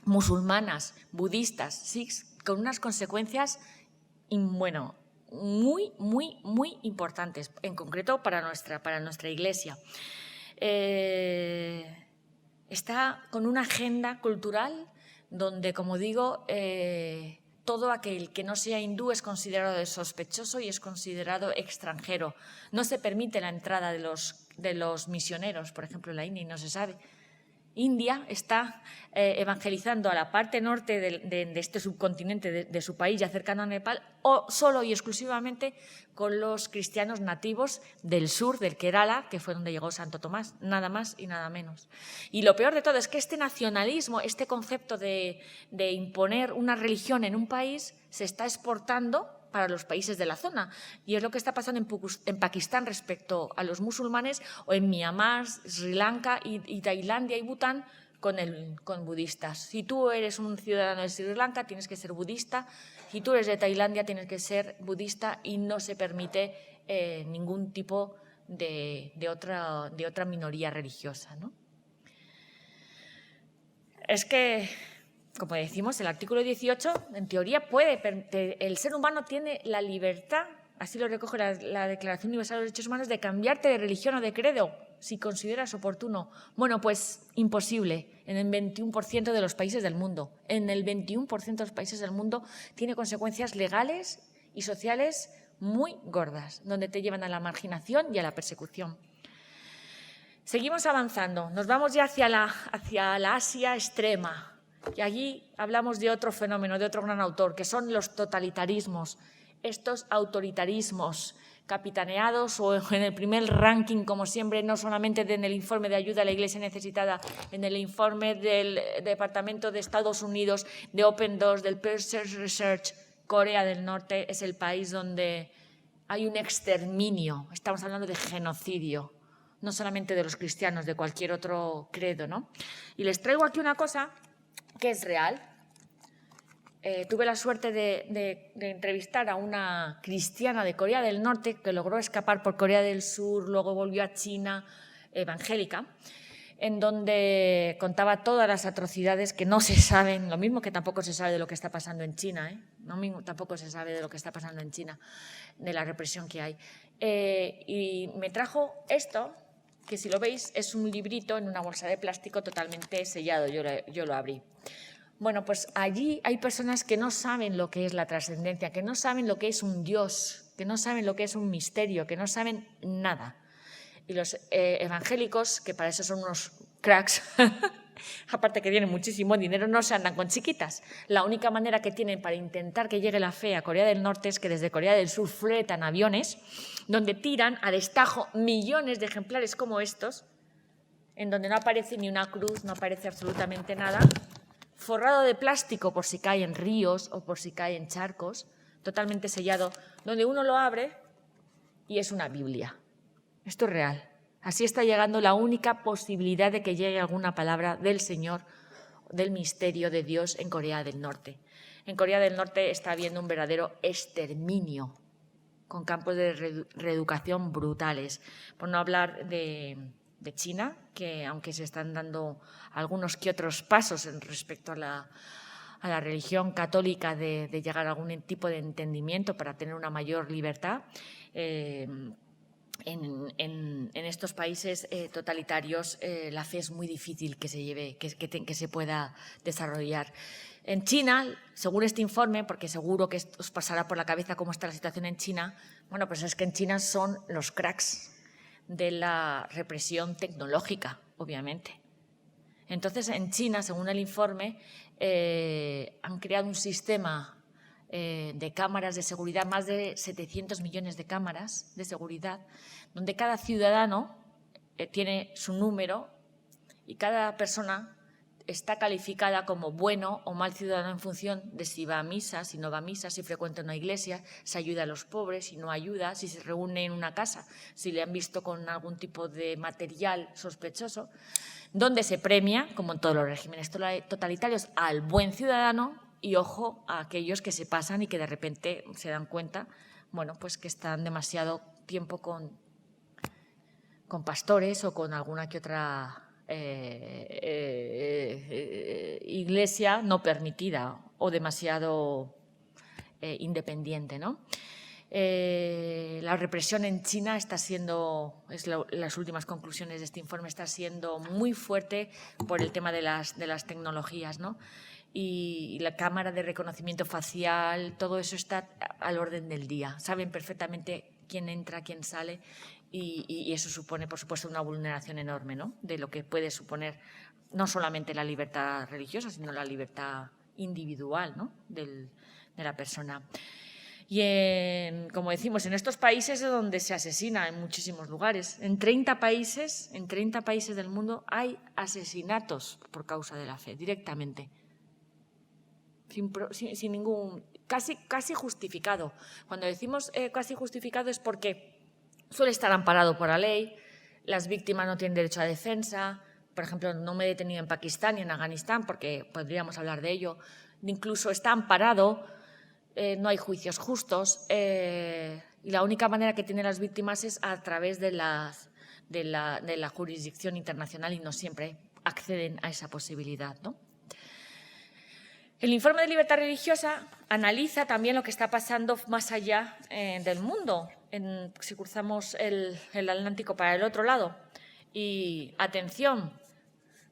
musulmanas, budistas, sikhs, con unas consecuencias, bueno, muy, muy, muy importantes, en concreto para nuestra Iglesia. Está con una agenda cultural donde, como digo, todo aquel que no sea hindú es considerado sospechoso y es considerado extranjero. No se permite la entrada de los misioneros, por ejemplo, en la India, y no se sabe. India está evangelizando a la parte norte de este subcontinente de su país, ya cercano a Nepal, o solo y exclusivamente con los cristianos nativos del sur, del Kerala, que fue donde llegó Santo Tomás, nada más y nada menos. Y lo peor de todo es que este nacionalismo, este concepto de imponer una religión en un país, se está exportando para los países de la zona. Y es lo que está pasando en Pakistán respecto a los musulmanes, o en Myanmar, Sri Lanka y Tailandia y Bután con budistas. Si tú eres un ciudadano de Sri Lanka, tienes que ser budista. Si tú eres de Tailandia, tienes que ser budista y no se permite ningún tipo de otra minoría religiosa, ¿no? Es que, como decimos, el artículo 18, en teoría, el ser humano tiene la libertad, así lo recoge la Declaración Universal de los Derechos Humanos, de cambiarte de religión o de credo, si consideras oportuno. Bueno, pues imposible en el 21% de los países del mundo. En el 21% de los países del mundo tiene consecuencias legales y sociales muy gordas, donde te llevan a la marginación y a la persecución. Seguimos avanzando, nos vamos ya hacia la Asia extrema. Y allí hablamos de otro fenómeno, de otro gran autor, que son los totalitarismos, estos autoritarismos capitaneados o en el primer ranking, como siempre, no solamente en el informe de ayuda a la Iglesia necesitada, en el informe del Departamento de Estados Unidos, de Open Doors, del Pew Research, Corea del Norte es el país donde hay un exterminio, estamos hablando de genocidio, no solamente de los cristianos, de cualquier otro credo, ¿no? Y les traigo aquí una cosa que es real. Tuve la suerte de entrevistar a una cristiana de Corea del Norte que logró escapar por Corea del Sur, luego volvió a China, evangélica, en donde contaba todas las atrocidades que no se saben, lo mismo que tampoco se sabe de lo que está pasando en China, tampoco se sabe de lo que está pasando en China, de la represión que hay. Y me trajo esto, que si lo veis es un librito en una bolsa de plástico totalmente sellado, yo lo abrí. Bueno, pues allí hay personas que no saben lo que es la trascendencia, que no saben lo que es un Dios, que no saben lo que es un misterio, que no saben nada. Y los evangélicos, que para eso son unos cracks, aparte que tienen muchísimo dinero, no se andan con chiquitas. La única manera que tienen para intentar que llegue la fe a Corea del Norte es que desde Corea del Sur fletan aviones donde tiran a destajo millones de ejemplares como estos, en donde no aparece ni una cruz, no aparece absolutamente nada, forrado de plástico por si cae en ríos o por si cae en charcos, totalmente sellado, donde uno lo abre y es una Biblia. Esto es real. Así está llegando la única posibilidad de que llegue alguna palabra del Señor, del misterio de Dios en Corea del Norte. En Corea del Norte está habiendo un verdadero exterminio, con campos de reeducación brutales. Por no hablar de China, que aunque se están dando algunos que otros pasos respecto a la religión católica de llegar a algún tipo de entendimiento para tener una mayor libertad, en estos países totalitarios la fe es muy difícil que se lleve, que se pueda desarrollar. En China, según este informe, porque seguro que os pasará por la cabeza cómo está la situación en China, bueno, pues es que en China son los cracks de la represión tecnológica, obviamente. Entonces, en China, según el informe, han creado un sistema de cámaras de seguridad, más de 700 millones de cámaras de seguridad, donde cada ciudadano tiene su número y cada persona está calificada como bueno o mal ciudadano en función de si va a misa, si no va a misa, si frecuenta una iglesia, si ayuda a los pobres, si no ayuda, si se reúne en una casa, si le han visto con algún tipo de material sospechoso, donde se premia, como en todos los regímenes totalitarios, al buen ciudadano y, ojo, a aquellos que se pasan y que de repente se dan cuenta, bueno, pues que están demasiado tiempo con pastores o con alguna que otra iglesia no permitida o demasiado independiente, ¿no? La represión en China está siendo, las últimas conclusiones de este informe, está siendo muy fuerte por el tema de las tecnologías, ¿no? Y la cámara de reconocimiento facial, todo eso está al orden del día. Saben perfectamente quién entra, quién sale, y eso supone, por supuesto, una vulneración enorme, ¿no?, de lo que puede suponer no solamente la libertad religiosa, sino la libertad individual, ¿no?, de la persona. Y, como decimos, en estos países es donde se asesina en muchísimos lugares. En 30 países del mundo hay asesinatos por causa de la fe, directamente. Sin ningún, casi justificado. Cuando decimos casi justificado es porque suele estar amparado por la ley, las víctimas no tienen derecho a defensa. Por ejemplo, no me he detenido en Pakistán y en Afganistán porque podríamos hablar de ello. Incluso está amparado, no hay juicios justos y la única manera que tienen las víctimas es a través de la jurisdicción internacional y no siempre acceden a esa posibilidad, ¿no? El informe de libertad religiosa analiza también lo que está pasando más allá del mundo, si cruzamos el Atlántico para el otro lado. Y, atención,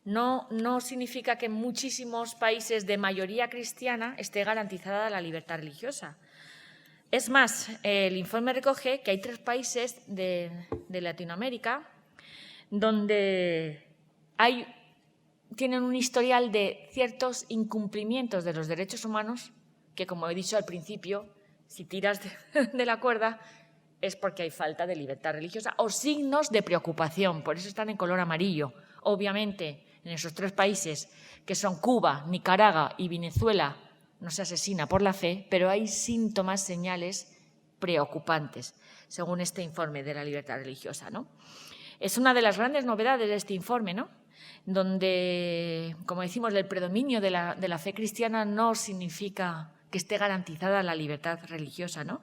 no significa que en muchísimos países de mayoría cristiana esté garantizada la libertad religiosa. Es más, el informe recoge que hay 3 países de Latinoamérica donde tienen un historial de ciertos incumplimientos de los derechos humanos que, como he dicho al principio, si tiras de la cuerda es porque hay falta de libertad religiosa o signos de preocupación, por eso están en color amarillo. Obviamente, en esos 3 países, que son Cuba, Nicaragua y Venezuela, no se asesina por la fe, pero hay síntomas, señales preocupantes, según este informe de la libertad religiosa, ¿no? Es una de las grandes novedades de este informe, ¿no?, donde, como decimos, el predominio de la fe cristiana no significa que esté garantizada la libertad religiosa, ¿no?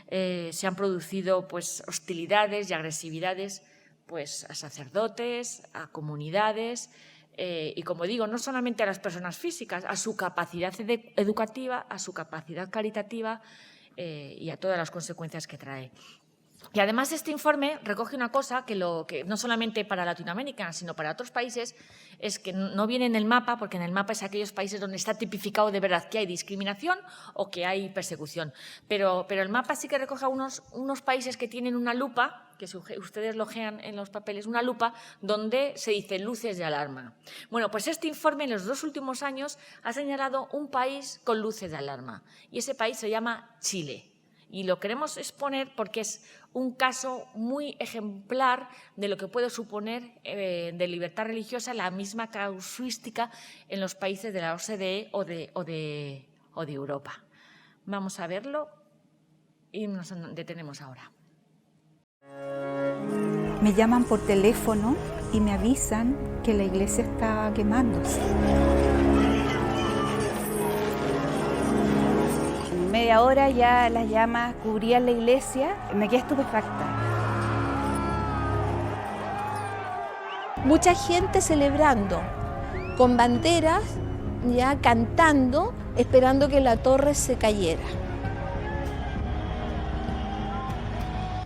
Se han producido, pues, hostilidades y agresividades, pues, a sacerdotes, a comunidades y, como digo, no solamente a las personas físicas, a su capacidad educativa, a su capacidad caritativa y a todas las consecuencias que trae. Y además este informe recoge una cosa que no solamente para Latinoamérica, sino para otros países, es que no viene en el mapa, porque en el mapa es aquellos países donde está tipificado de verdad que hay discriminación o que hay persecución. Pero el mapa sí que recoge unos países que tienen una lupa, que ustedes lo ojean en los papeles, una lupa donde se dice luces de alarma. Bueno, pues este informe en los 2 últimos años ha señalado un país con luces de alarma y ese país se llama Chile. Y lo queremos exponer porque es un caso muy ejemplar de lo que puede suponer de libertad religiosa la misma casuística en los países de la OCDE o de Europa. Vamos a verlo y nos detenemos ahora. Me llaman por teléfono y me avisan que la iglesia está quemándose. media hora ya las llamas cubrían la iglesia, me quedé estupefacta. Mucha gente celebrando, con banderas, ya cantando, esperando que la torre se cayera.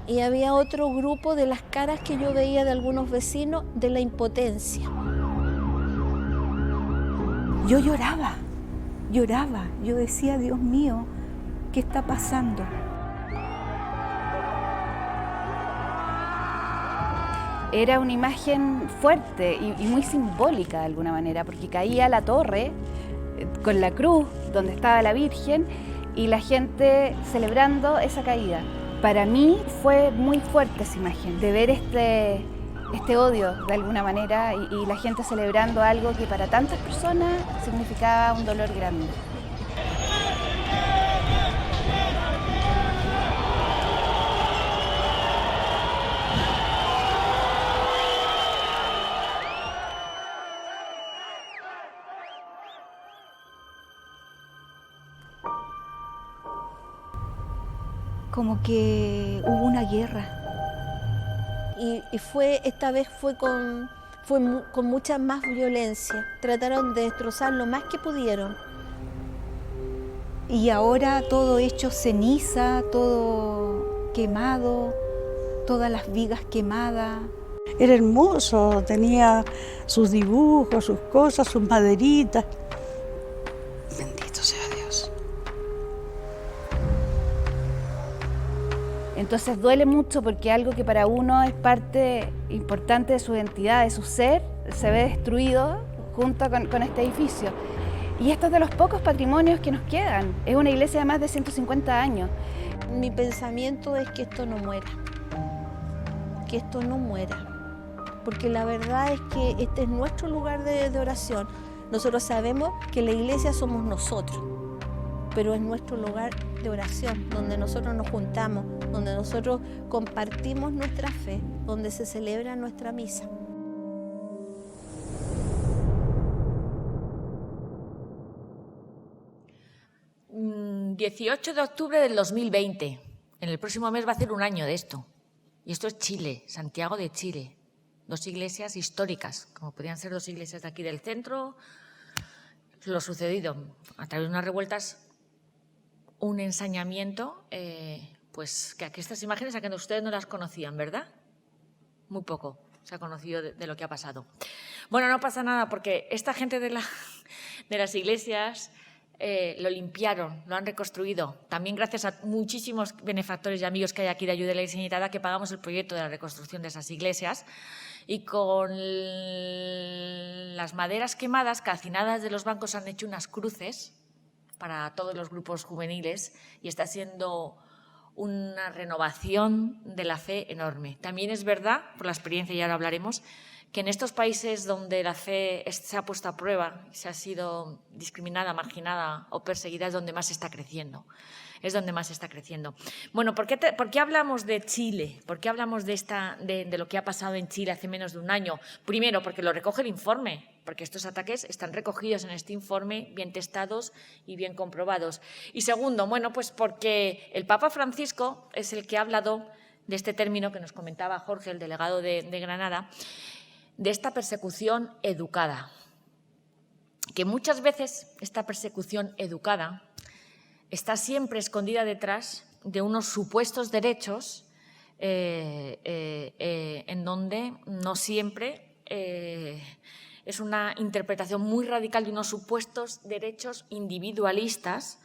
Y había otro grupo de las caras que yo veía de algunos vecinos de la impotencia. Yo lloraba, yo decía, Dios mío, ¿qué está pasando? Era una imagen fuerte y muy simbólica de alguna manera, porque caía la torre con la cruz donde estaba la Virgen y la gente celebrando esa caída. Para mí fue muy fuerte esa imagen, de ver este odio de alguna manera y la gente celebrando algo que para tantas personas significaba un dolor grande. Como que hubo una guerra. Y esta vez fue con mucha más violencia. Trataron de destrozar lo más que pudieron. Y ahora todo hecho ceniza, todo quemado, todas las vigas quemadas. Era hermoso, tenía sus dibujos, sus cosas, sus maderitas. Bendito sea Dios. Entonces duele mucho porque algo que para uno es parte importante de su identidad, de su ser, se ve destruido junto con este edificio. Y esto es de los pocos patrimonios que nos quedan. Es una iglesia de más de 150 años. Mi pensamiento es que esto no muera. Que esto no muera. Porque la verdad es que este es nuestro lugar de oración. Nosotros sabemos que la iglesia somos nosotros, pero es nuestro lugar de oración, donde nosotros nos juntamos, donde nosotros compartimos nuestra fe, donde se celebra nuestra misa. El 18 de octubre del 2020. En el próximo mes va a ser un año de esto. Y esto es Chile, Santiago de Chile. 2 iglesias históricas, como podrían ser 2 iglesias de aquí del centro. Lo sucedido a través de unas revueltas, un ensañamiento, pues que aquí estas imágenes, a que ustedes no las conocían, ¿verdad? Muy poco se ha conocido de lo que ha pasado. Bueno, no pasa nada porque esta gente de las iglesias lo limpiaron, lo han reconstruido. También gracias a muchísimos benefactores y amigos que hay aquí de Ayuda a la Iglesia Necesitada que pagamos el proyecto de la reconstrucción de esas iglesias. Y con las maderas quemadas, calcinadas de los bancos, han hecho unas cruces para todos los grupos juveniles y está siendo una renovación de la fe enorme. También es verdad, por la experiencia, y ahora hablaremos, que en estos países donde la fe se ha puesto a prueba, se ha sido discriminada, marginada o perseguida, es donde más está creciendo. Es donde más está creciendo. Bueno, ¿por qué hablamos de Chile? ¿Por qué hablamos de lo que ha pasado en Chile hace menos de un año? Primero, porque lo recoge el informe, porque estos ataques están recogidos en este informe, bien testados y bien comprobados. Y segundo, bueno, pues porque el Papa Francisco es el que ha hablado de este término que nos comentaba Jorge, el delegado de Granada, de esta persecución educada. Que muchas veces esta persecución educada está siempre escondida detrás de unos supuestos derechos en donde no siempre es una interpretación muy radical de unos supuestos derechos individualistas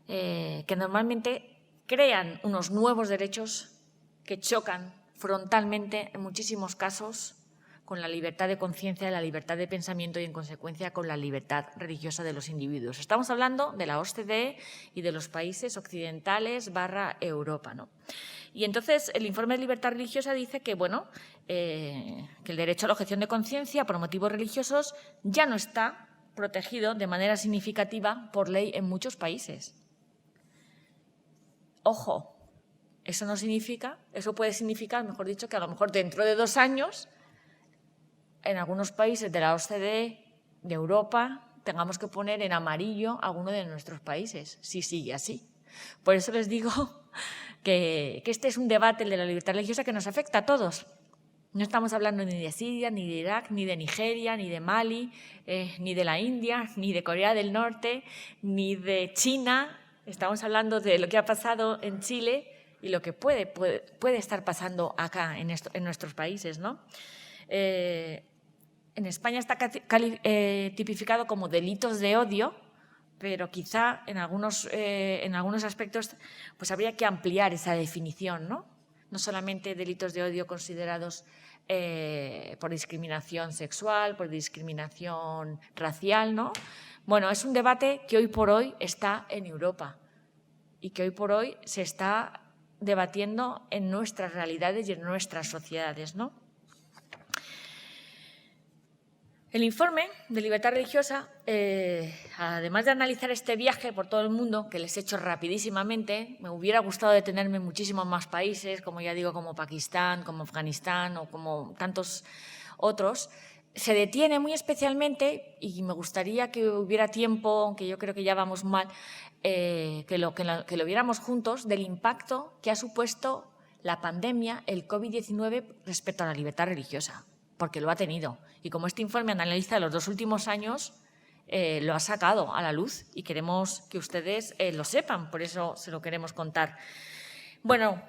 que normalmente crean unos nuevos derechos que chocan frontalmente en muchísimos casos con la libertad de conciencia, la libertad de pensamiento y, en consecuencia, con la libertad religiosa de los individuos. Estamos hablando de la OCDE y de los países occidentales / Europa, ¿no? Y entonces el informe de libertad religiosa dice que, bueno, que el derecho a la objeción de conciencia por motivos religiosos ya no está protegido de manera significativa por ley en muchos países. Ojo, eso puede significar, mejor dicho, que a lo mejor dentro de 2 años en algunos países de la OCDE, de Europa, tengamos que poner en amarillo alguno de nuestros países, si sigue así. Por eso les digo que este es un debate, el de la libertad religiosa, que nos afecta a todos. No estamos hablando ni de Siria, ni de Irak, ni de Nigeria, ni de Mali, ni de la India, ni de Corea del Norte, ni de China. Estamos hablando de lo que ha pasado en Chile y lo que puede estar pasando acá en nuestros países, ¿no? En España está tipificado como delitos de odio, pero quizá en algunos aspectos pues habría que ampliar esa definición, ¿no? No solamente delitos de odio considerados por discriminación sexual, por discriminación racial, ¿no? Bueno, es un debate que hoy por hoy está en Europa y que hoy por hoy se está debatiendo en nuestras realidades y en nuestras sociedades, ¿no? El informe de libertad religiosa, además de analizar este viaje por todo el mundo, que les he hecho rapidísimamente, me hubiera gustado detenerme en muchísimos más países, como ya digo, como Pakistán, como Afganistán o como tantos otros, se detiene muy especialmente, y me gustaría que hubiera tiempo, aunque yo creo que ya vamos mal, que lo viéramos juntos, del impacto que ha supuesto la pandemia, el COVID-19, respecto a la libertad religiosa, porque lo ha tenido. Y como este informe analiza los 2 últimos años, lo ha sacado a la luz y queremos que ustedes lo sepan, por eso se lo queremos contar. Bueno,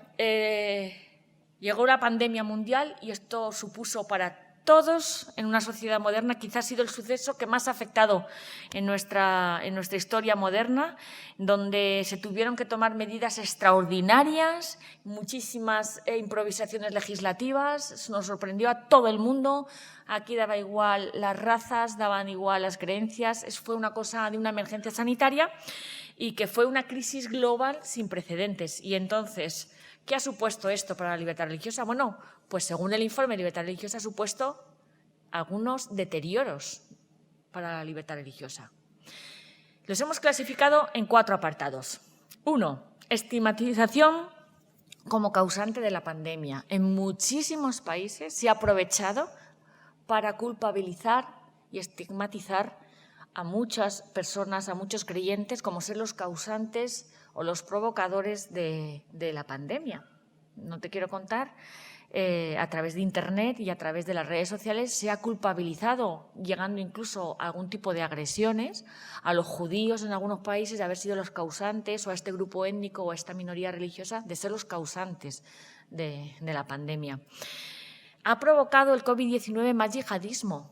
llegó la pandemia mundial y esto supuso para todos en una sociedad moderna, quizás ha sido el suceso que más ha afectado en nuestra historia moderna, donde se tuvieron que tomar medidas extraordinarias, muchísimas improvisaciones legislativas, nos sorprendió a todo el mundo. Aquí daba igual las razas, daban igual las creencias, fue una cosa de una emergencia sanitaria y que fue una crisis global sin precedentes. Y entonces, ¿qué ha supuesto esto para la libertad religiosa? Bueno, pues según el informe de libertad religiosa ha supuesto algunos deterioros para la libertad religiosa. Los hemos clasificado en 4 apartados. 1. Estigmatización como causante de la pandemia. En muchísimos países se ha aprovechado para culpabilizar y estigmatizar a muchas personas, a muchos creyentes, como ser los causantes o los provocadores de la pandemia. No te quiero contar, a través de Internet y a través de las redes sociales se ha culpabilizado, llegando incluso a algún tipo de agresiones, a los judíos en algunos países de haber sido los causantes, o a este grupo étnico o a esta minoría religiosa de ser los causantes de la pandemia. ¿Ha provocado el COVID-19 más yihadismo?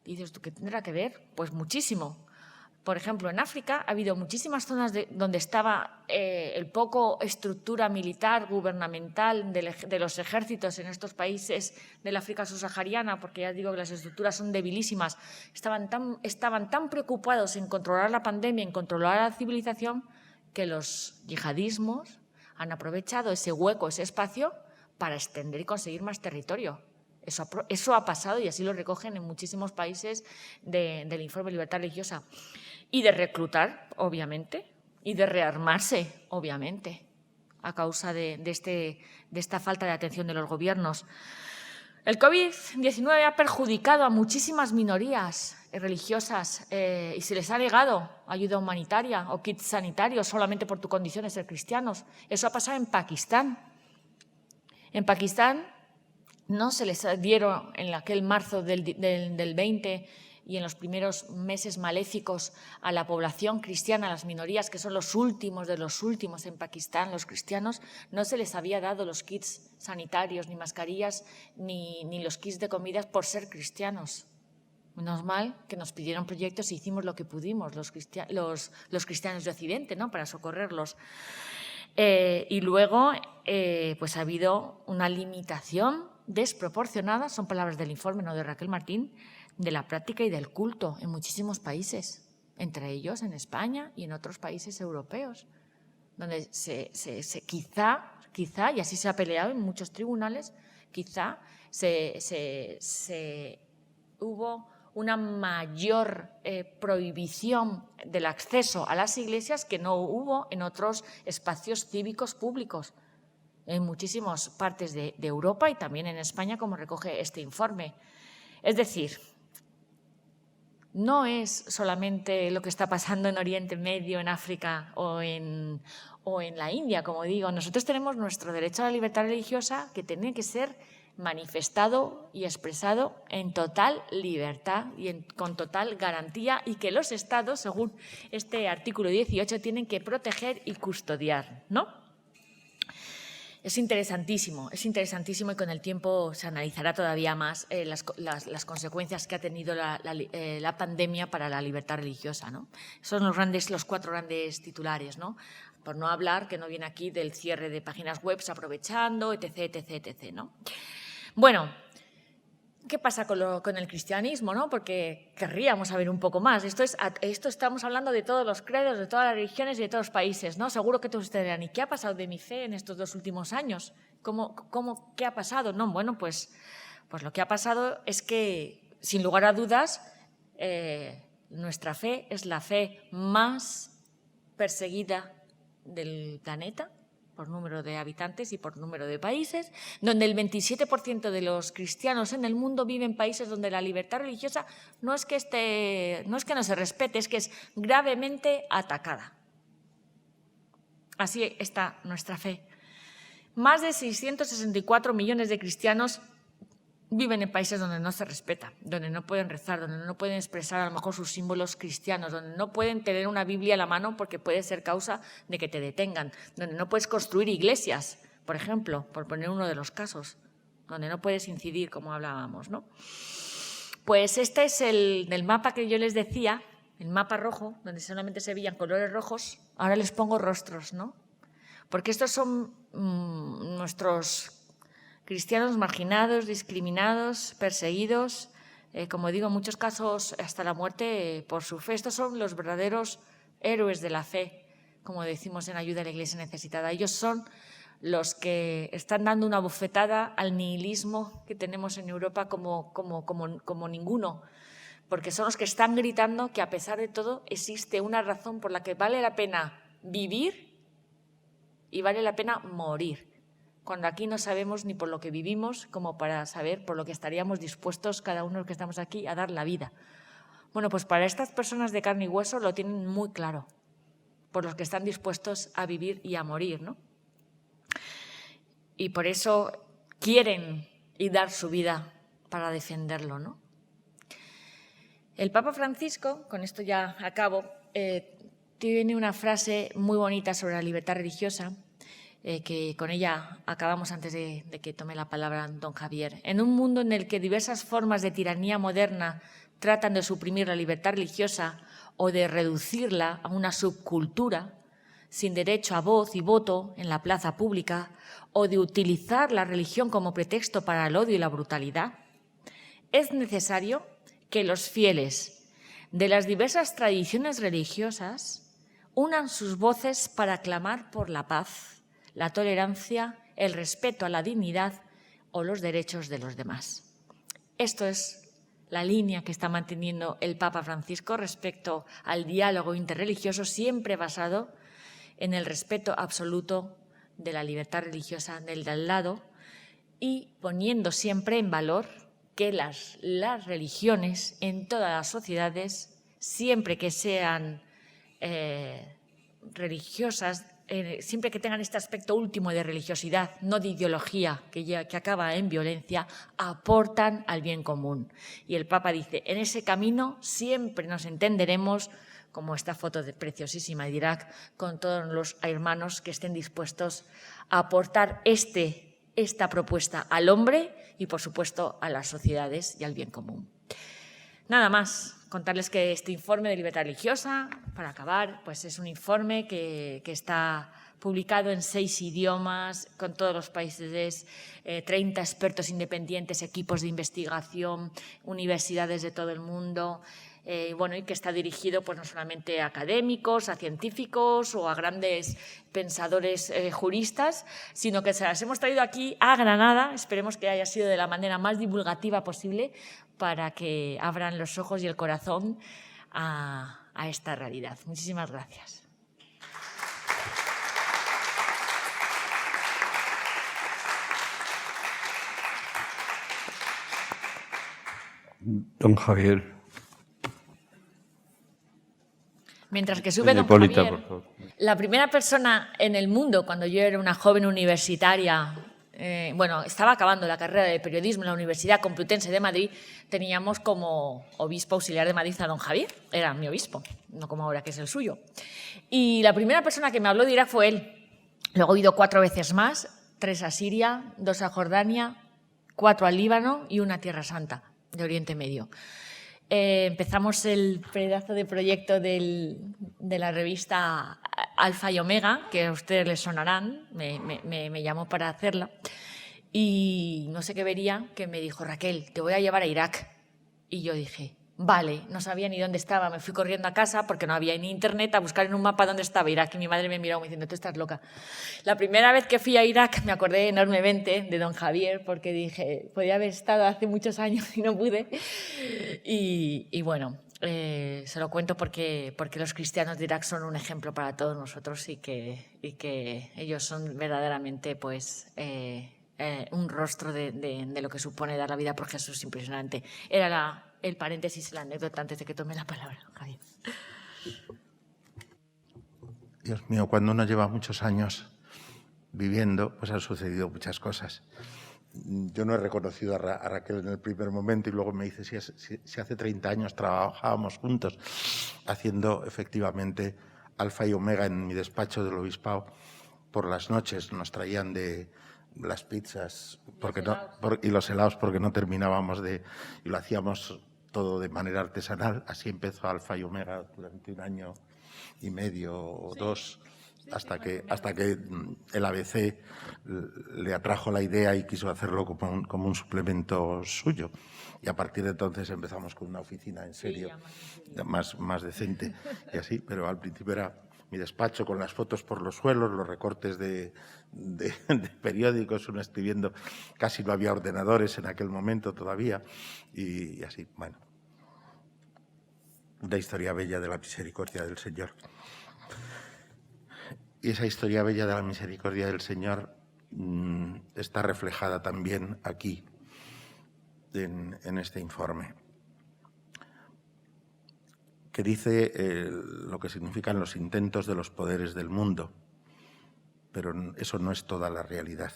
Y dices, ¿tú qué tendrá que ver? Pues muchísimo. Por ejemplo, en África ha habido muchísimas zonas donde estaba el poco estructura militar, gubernamental de los ejércitos en estos países del África subsahariana, porque ya digo que las estructuras son debilísimas, estaban tan preocupados en controlar la pandemia, en controlar la civilización, que los yihadismos han aprovechado ese hueco, ese espacio, para extender y conseguir más territorio. Eso ha pasado y así lo recogen en muchísimos países del informe de libertad religiosa. Y de reclutar, obviamente, y de rearmarse, obviamente, a causa de esta falta de atención de los gobiernos. El COVID-19 ha perjudicado a muchísimas minorías religiosas y se les ha negado ayuda humanitaria o kits sanitarios solamente por tu condición de ser cristianos. Eso ha pasado en Pakistán. En Pakistán no se les dieron en aquel marzo del 20 y en los primeros meses maléficos a la población cristiana, a las minorías, que son los últimos de los últimos en Pakistán, los cristianos, no se les había dado los kits sanitarios, ni mascarillas, ni los kits de comidas por ser cristianos. Menos mal que nos pidieron proyectos y hicimos lo que pudimos los cristianos de Occidente, ¿no?, para socorrerlos. Y luego pues ha habido una limitación desproporcionada, son palabras del informe, no de Raquel Martín, de la práctica y del culto en muchísimos países, entre ellos en España y en otros países europeos, donde quizá, y así se ha peleado en muchos tribunales, quizá hubo una mayor prohibición del acceso a las iglesias que no hubo en otros espacios cívicos públicos, en muchísimas partes de Europa y también en España, como recoge este informe. Es decir, no es solamente lo que está pasando en Oriente Medio, en África o en la India, como digo. Nosotros tenemos nuestro derecho a la libertad religiosa que tiene que ser manifestado y expresado en total libertad y con total garantía, y que los Estados, según este artículo 18, tienen que proteger y custodiar, ¿no? Es interesantísimo y con el tiempo se analizará todavía más las consecuencias que ha tenido la pandemia para la libertad religiosa, ¿no? Esos son los 4 grandes titulares, ¿no? Por no hablar, que no viene aquí, del cierre de páginas web aprovechando, etc., ¿no? Bueno, ¿qué pasa con el cristianismo, ¿no? Porque querríamos saber un poco más. Esto estamos hablando de todos los credos, de todas las religiones y de todos los países, ¿no? Seguro que todos ustedes dirán, ¿y qué ha pasado de mi fe en estos 2 últimos años? ¿Qué ha pasado? No, bueno, pues lo que ha pasado es que, sin lugar a dudas, nuestra fe es la fe más perseguida del planeta, por número de habitantes y por número de países, donde el 27% de los cristianos en el mundo viven en países donde la libertad religiosa no es que no se respete, es que es gravemente atacada. Así está nuestra fe. Más de 664 millones de cristianos viven en países donde no se respeta, donde no pueden rezar, donde no pueden expresar a lo mejor sus símbolos cristianos, donde no pueden tener una Biblia a la mano porque puede ser causa de que te detengan, donde no puedes construir iglesias, por ejemplo, por poner uno de los casos, donde no puedes incidir, como hablábamos, ¿no? Pues este es el mapa que yo les decía, el mapa rojo, donde solamente se veían colores rojos. Ahora les pongo rostros, ¿no? Porque estos son nuestros cristianos marginados, discriminados, perseguidos, como digo, en muchos casos hasta la muerte por su fe. Estos son los verdaderos héroes de la fe, como decimos en Ayuda a la Iglesia Necesitada. Ellos son los que están dando una bofetada al nihilismo que tenemos en Europa como ninguno, porque son los que están gritando que a pesar de todo existe una razón por la que vale la pena vivir y vale la pena morir, cuando aquí no sabemos ni por lo que vivimos como para saber por lo que estaríamos dispuestos cada uno de los que estamos aquí a dar la vida. Bueno, pues para estas personas de carne y hueso lo tienen muy claro, por los que están dispuestos a vivir y a morir, ¿no? Y por eso quieren y dar su vida para defenderlo, ¿no? El Papa Francisco, con esto ya acabo, tiene una frase muy bonita sobre la libertad religiosa, que con ella acabamos antes de que tome la palabra don Javier. En un mundo en el que diversas formas de tiranía moderna tratan de suprimir la libertad religiosa o de reducirla a una subcultura, sin derecho a voz y voto en la plaza pública, o de utilizar la religión como pretexto para el odio y la brutalidad, es necesario que los fieles de las diversas tradiciones religiosas unan sus voces para clamar por la paz, la tolerancia, el respeto a la dignidad o los derechos de los demás. Esto es la línea que está manteniendo el Papa Francisco respecto al diálogo interreligioso, siempre basado en el respeto absoluto de la libertad religiosa del de al lado y poniendo siempre en valor que las religiones en todas las sociedades, siempre que sean religiosas, siempre que tengan este aspecto último de religiosidad, no de ideología que acaba en violencia, aportan al bien común. Y el Papa dice, en ese camino siempre nos entenderemos, como esta foto preciosísima de Irak, con todos los hermanos que estén dispuestos a aportar esta propuesta al hombre y, por supuesto, a las sociedades y al bien común. Nada más. Contarles que este informe de libertad religiosa, para acabar, pues es un informe que está publicado en 6 idiomas, con todos los países, 30 expertos independientes, equipos de investigación, universidades de todo el mundo, y que está dirigido pues no solamente a académicos, a científicos o a grandes pensadores juristas, sino que se las hemos traído aquí a Granada, esperemos que haya sido de la manera más divulgativa posible, para que abran los ojos y el corazón a esta realidad. Muchísimas gracias. Don Javier, Mientras que sube Doña don Hipólita, Javier, por favor. la primera persona en el mundo, cuando yo era una joven universitaria, bueno, estaba acabando la carrera de periodismo en la Universidad Complutense de Madrid, teníamos como obispo auxiliar de Madrid a don Javier, era mi obispo, no como ahora que es el suyo. Y la primera persona que me habló de Irak fue él. Luego he ido 4 veces más, 3 a Siria, 2 a Jordania, 4 al Líbano y 1 a Tierra Santa, de Oriente Medio. Empezamos el pedazo de proyecto de la revista Alfa y Omega, que a ustedes les sonarán, me llamó para hacerla, y no sé qué vería, que me dijo, Raquel, te voy a llevar a Irak. Y yo dije, vale, no sabía ni dónde estaba, me fui corriendo a casa porque no había ni internet a buscar en un mapa dónde estaba Irak, y mi madre me miró diciendo, tú estás loca. La primera vez que fui a Irak me acordé enormemente de don Javier, porque dije, podía haber estado hace muchos años y no pude, y bueno, se lo cuento porque los cristianos de Irak son un ejemplo para todos nosotros y que ellos son verdaderamente pues un rostro de lo que supone dar la vida por Jesús impresionante. Era el paréntesis, la anécdota antes de que tome la palabra, Javier. Dios mío, cuando uno lleva muchos años viviendo, pues han sucedido muchas cosas. Yo no he reconocido a Raquel en el primer momento y luego me dice si hace 30 años trabajábamos juntos haciendo efectivamente Alfa y Omega en mi despacho del obispado. Por las noches nos traían de las pizzas y los helados porque no terminábamos y lo hacíamos todo de manera artesanal. Así empezó Alfa y Omega durante 1 año y medio o 2. Hasta que el ABC le atrajo la idea y quiso hacerlo como un suplemento suyo. Y a partir de entonces empezamos con una oficina en serio, más decente y así, pero al principio era mi despacho con las fotos por los suelos, los recortes de periódicos, uno escribiendo, casi no había ordenadores en aquel momento todavía, y así, bueno. Una historia bella de la misericordia del Señor. Y esa historia bella de la misericordia del Señor está reflejada también aquí, en este informe, que dice lo que significan los intentos de los poderes del mundo, pero eso no es toda la realidad.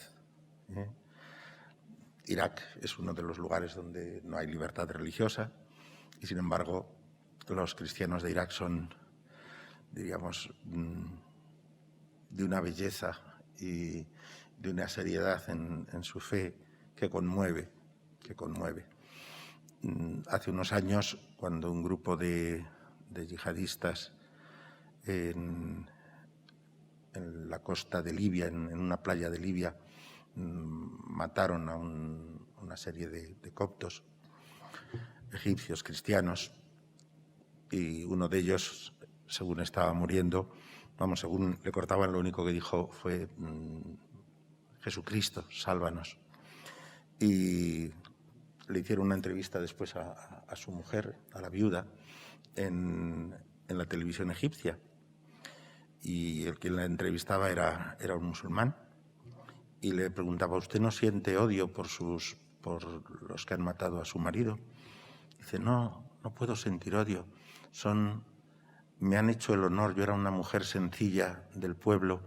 Irak es uno de los lugares donde no hay libertad religiosa y, sin embargo, los cristianos de Irak son, diríamos, de una belleza y de una seriedad en su fe que conmueve. Hace unos años, cuando un grupo de yihadistas en la costa de Libia, en una playa de Libia, mataron a una serie de coptos egipcios cristianos, y uno de ellos, según estaba muriendo, según le cortaban, lo único que dijo fue Jesucristo, sálvanos. Y le hicieron una entrevista después a su mujer, a la viuda, en la televisión egipcia. Y el que la entrevistaba era un musulmán. Y le preguntaba, ¿usted no siente odio por los que han matado a su marido? Dice, no puedo sentir odio. Me han hecho el honor, yo era una mujer sencilla del pueblo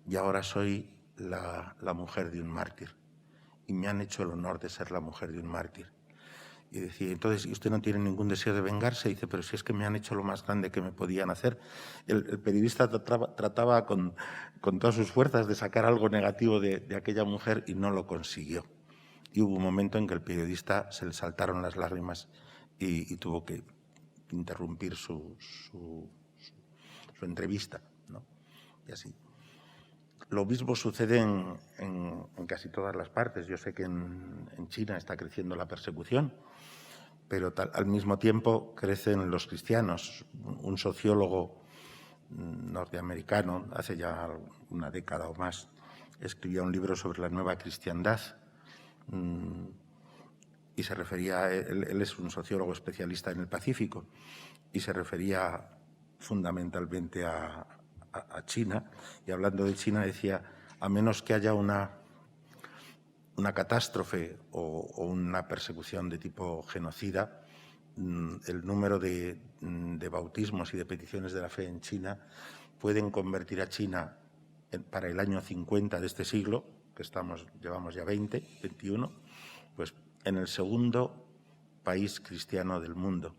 y ahora soy la mujer de un mártir. Y me han hecho el honor de ser la mujer de un mártir. Y decía, entonces, ¿y usted no tiene ningún deseo de vengarse? Y dice, pero si es que me han hecho lo más grande que me podían hacer. El periodista trataba con todas sus fuerzas de sacar algo negativo de aquella mujer y no lo consiguió. Y hubo un momento en que el periodista se le saltaron las lágrimas y tuvo que interrumpir su entrevista, ¿no? Y así. Lo mismo sucede en casi todas las partes. Yo sé que en China está creciendo la persecución, pero al mismo tiempo crecen los cristianos. Un sociólogo norteamericano, hace ya una década o más, escribía un libro sobre la nueva cristiandad y se refería, él es un sociólogo especialista en el Pacífico, y se refería fundamentalmente a China, y hablando de China decía, a menos que haya una catástrofe o una persecución de tipo genocida, el número de bautismos y de peticiones de la fe en China pueden convertir a China para el año 50 de este siglo, que llevamos ya 21, pues en el segundo país cristiano del mundo.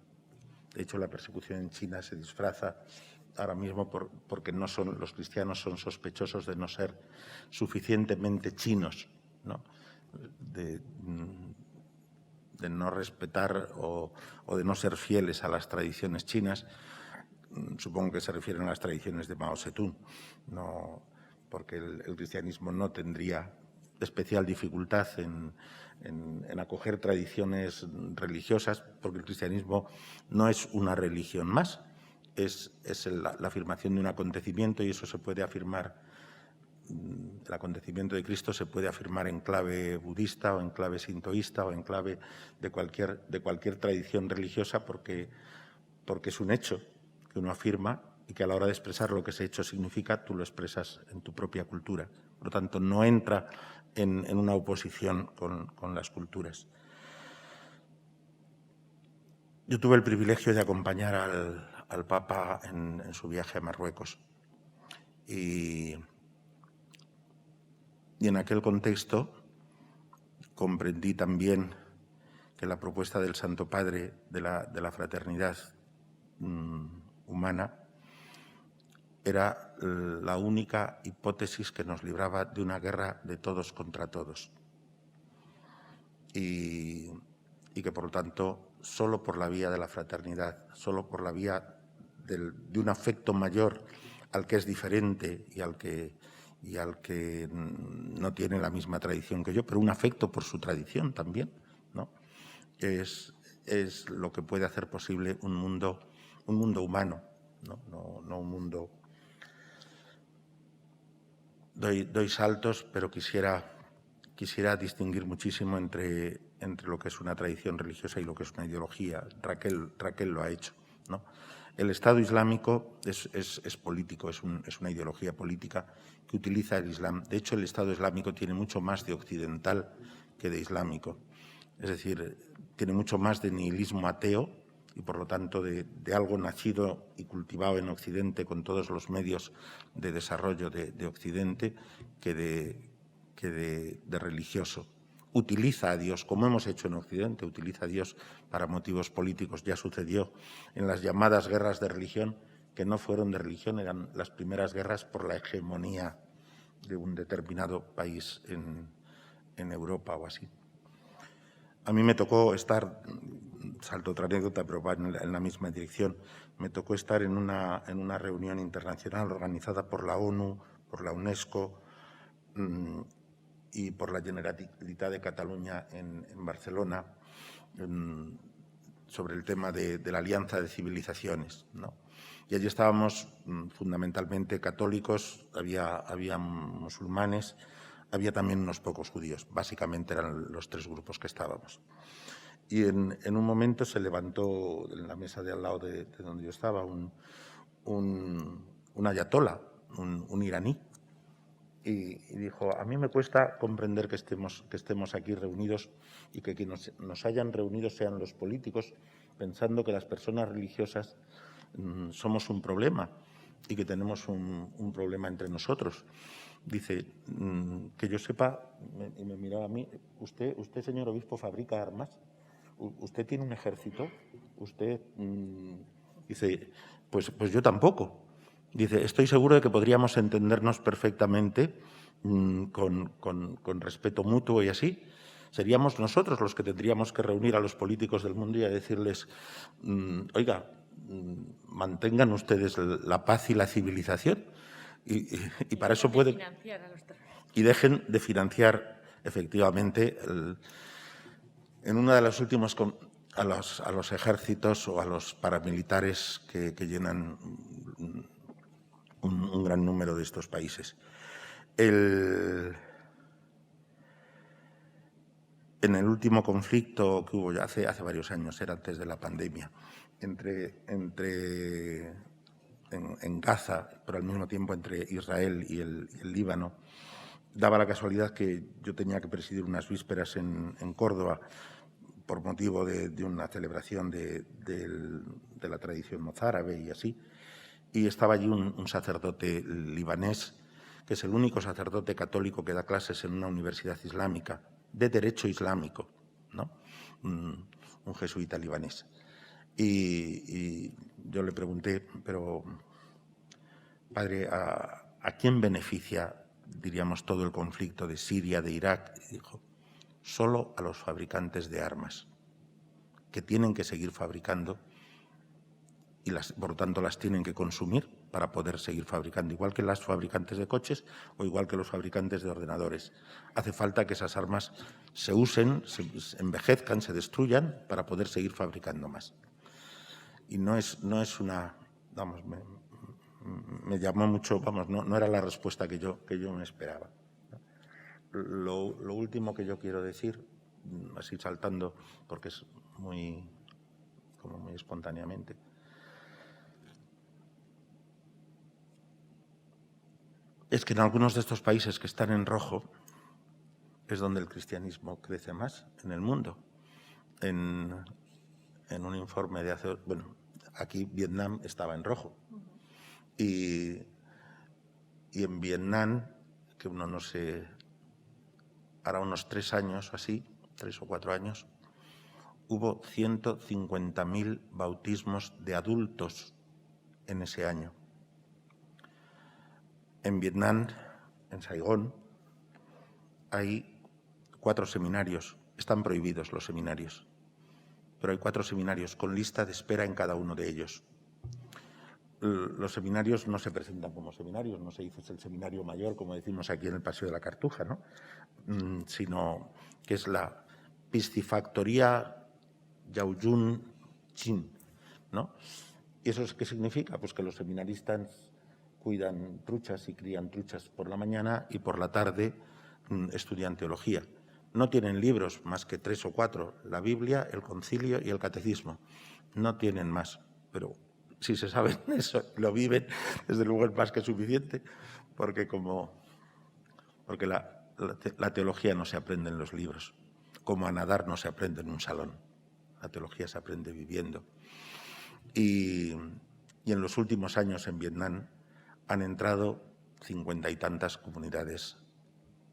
De hecho, la persecución en China se disfraza ahora mismo porque los cristianos son sospechosos de no ser suficientemente chinos, ¿no? De no respetar o de no ser fieles a las tradiciones chinas. Supongo que se refieren a las tradiciones de Mao Zedong, no, porque el cristianismo no tendría especial dificultad en acoger tradiciones religiosas, porque el cristianismo no es una religión más, es la afirmación de un acontecimiento, y eso se puede afirmar, el acontecimiento de Cristo se puede afirmar en clave budista o en clave sintoísta o en clave de cualquier tradición religiosa, porque es un hecho que uno afirma y que a la hora de expresar lo que ese hecho significa, tú lo expresas en tu propia cultura. Por lo tanto, no entra en una oposición con las culturas. Yo tuve el privilegio de acompañar al Papa en su viaje a Marruecos. Y en aquel contexto comprendí también que la propuesta del Santo Padre de la fraternidad humana era la única hipótesis que nos libraba de una guerra de todos contra todos. Y que, por lo tanto, solo por la vía de la fraternidad, solo por la vía de un afecto mayor al que es diferente y al que no tiene la misma tradición que yo, pero un afecto por su tradición también, ¿no? Es lo que puede hacer posible un mundo humano, no un mundo. Doy saltos, pero quisiera distinguir muchísimo entre lo que es una tradición religiosa y lo que es una ideología. Raquel lo ha hecho, ¿no? El Estado Islámico es político, es una ideología política que utiliza el Islam. De hecho, el Estado Islámico tiene mucho más de occidental que de islámico. Es decir, tiene mucho más de nihilismo ateo y, por lo tanto, de algo nacido y cultivado en Occidente con todos los medios de desarrollo de Occidente que de religioso. Utiliza a Dios, como hemos hecho en Occidente, utiliza a Dios para motivos políticos. Ya sucedió en las llamadas guerras de religión, que no fueron de religión, eran las primeras guerras por la hegemonía de un determinado país en Europa o así. A mí me tocó estar, salto otra anécdota, pero va en la misma dirección, me tocó estar en una reunión internacional organizada por la ONU, por la UNESCO y por la Generalitat de Cataluña en Barcelona, sobre el tema de la Alianza de Civilizaciones, ¿no? Y allí estábamos fundamentalmente católicos, había musulmanes, había también unos pocos judíos. Básicamente eran los tres grupos que estábamos. Y en un momento se levantó en la mesa de al lado de donde yo estaba un ayatolá, un iraní, y dijo: a mí me cuesta comprender que estemos aquí reunidos y que quienes nos hayan reunido sean los políticos, pensando que las personas religiosas somos un problema y que tenemos un problema entre nosotros. Dice, que yo sepa, y me miraba a mí, usted, señor obispo, fabrica armas, usted tiene un ejército, usted, dice, pues yo tampoco. Dice, estoy seguro de que podríamos entendernos perfectamente con respeto mutuo y así. Seríamos nosotros los que tendríamos que reunir a los políticos del mundo y a decirles, oiga, mantengan ustedes la paz y la civilización. Y para eso pueden. Y dejen de financiar, efectivamente, en una de las últimas, a los ejércitos o a los paramilitares que llenan un gran número de estos países. En el último conflicto que hubo ya hace varios años, era antes de la pandemia, en Gaza, pero al mismo tiempo entre Israel y el Líbano, daba la casualidad que yo tenía que presidir unas vísperas en Córdoba por motivo de una celebración de la tradición mozárabe y así. Y estaba allí un sacerdote libanés, que es el único sacerdote católico que da clases en una universidad islámica, de derecho islámico, ¿no? Un jesuita libanés. Y yo le pregunté, pero, padre, ¿a quién beneficia, diríamos, todo el conflicto de Siria, de Irak? Y dijo, solo a los fabricantes de armas, que tienen que seguir fabricando y por lo tanto las tienen que consumir para poder seguir fabricando, igual que los fabricantes de coches o igual que los fabricantes de ordenadores. Hace falta que esas armas se usen, se envejezcan, se destruyan para poder seguir fabricando más. Y no es una, vamos, me llamó mucho, vamos, no era la respuesta que yo me esperaba. Lo último que yo quiero decir, así saltando, porque es muy espontáneamente, es que en algunos de estos países que están en rojo es donde el cristianismo crece más en el mundo. En un informe de hace... Bueno, aquí Vietnam estaba en rojo. Y en Vietnam, que uno no sé, hará unos 3 años o así, 3 o 4 años, hubo 150.000 bautismos de adultos en ese año. En Vietnam, en Saigón, hay 4 seminarios. Están prohibidos los seminarios, pero hay 4 seminarios con lista de espera en cada uno de ellos. Los seminarios no se presentan como seminarios, no se dice es el seminario mayor, como decimos aquí en el Paseo de la Cartuja, ¿no? Sino que es la Piscifactoría Yaoyun Chin, ¿no? ¿Y eso qué significa? Pues que los seminaristas cuidan truchas y crían truchas por la mañana y por la tarde estudian teología. No tienen libros más que 3 o 4, la Biblia, el Concilio y el Catecismo. No tienen más, pero si se saben eso, lo viven, desde luego es más que suficiente, porque la teología no se aprende en los libros, como a nadar no se aprende en un salón. La teología se aprende viviendo. Y en los últimos años en Vietnam han entrado 50 y tantas comunidades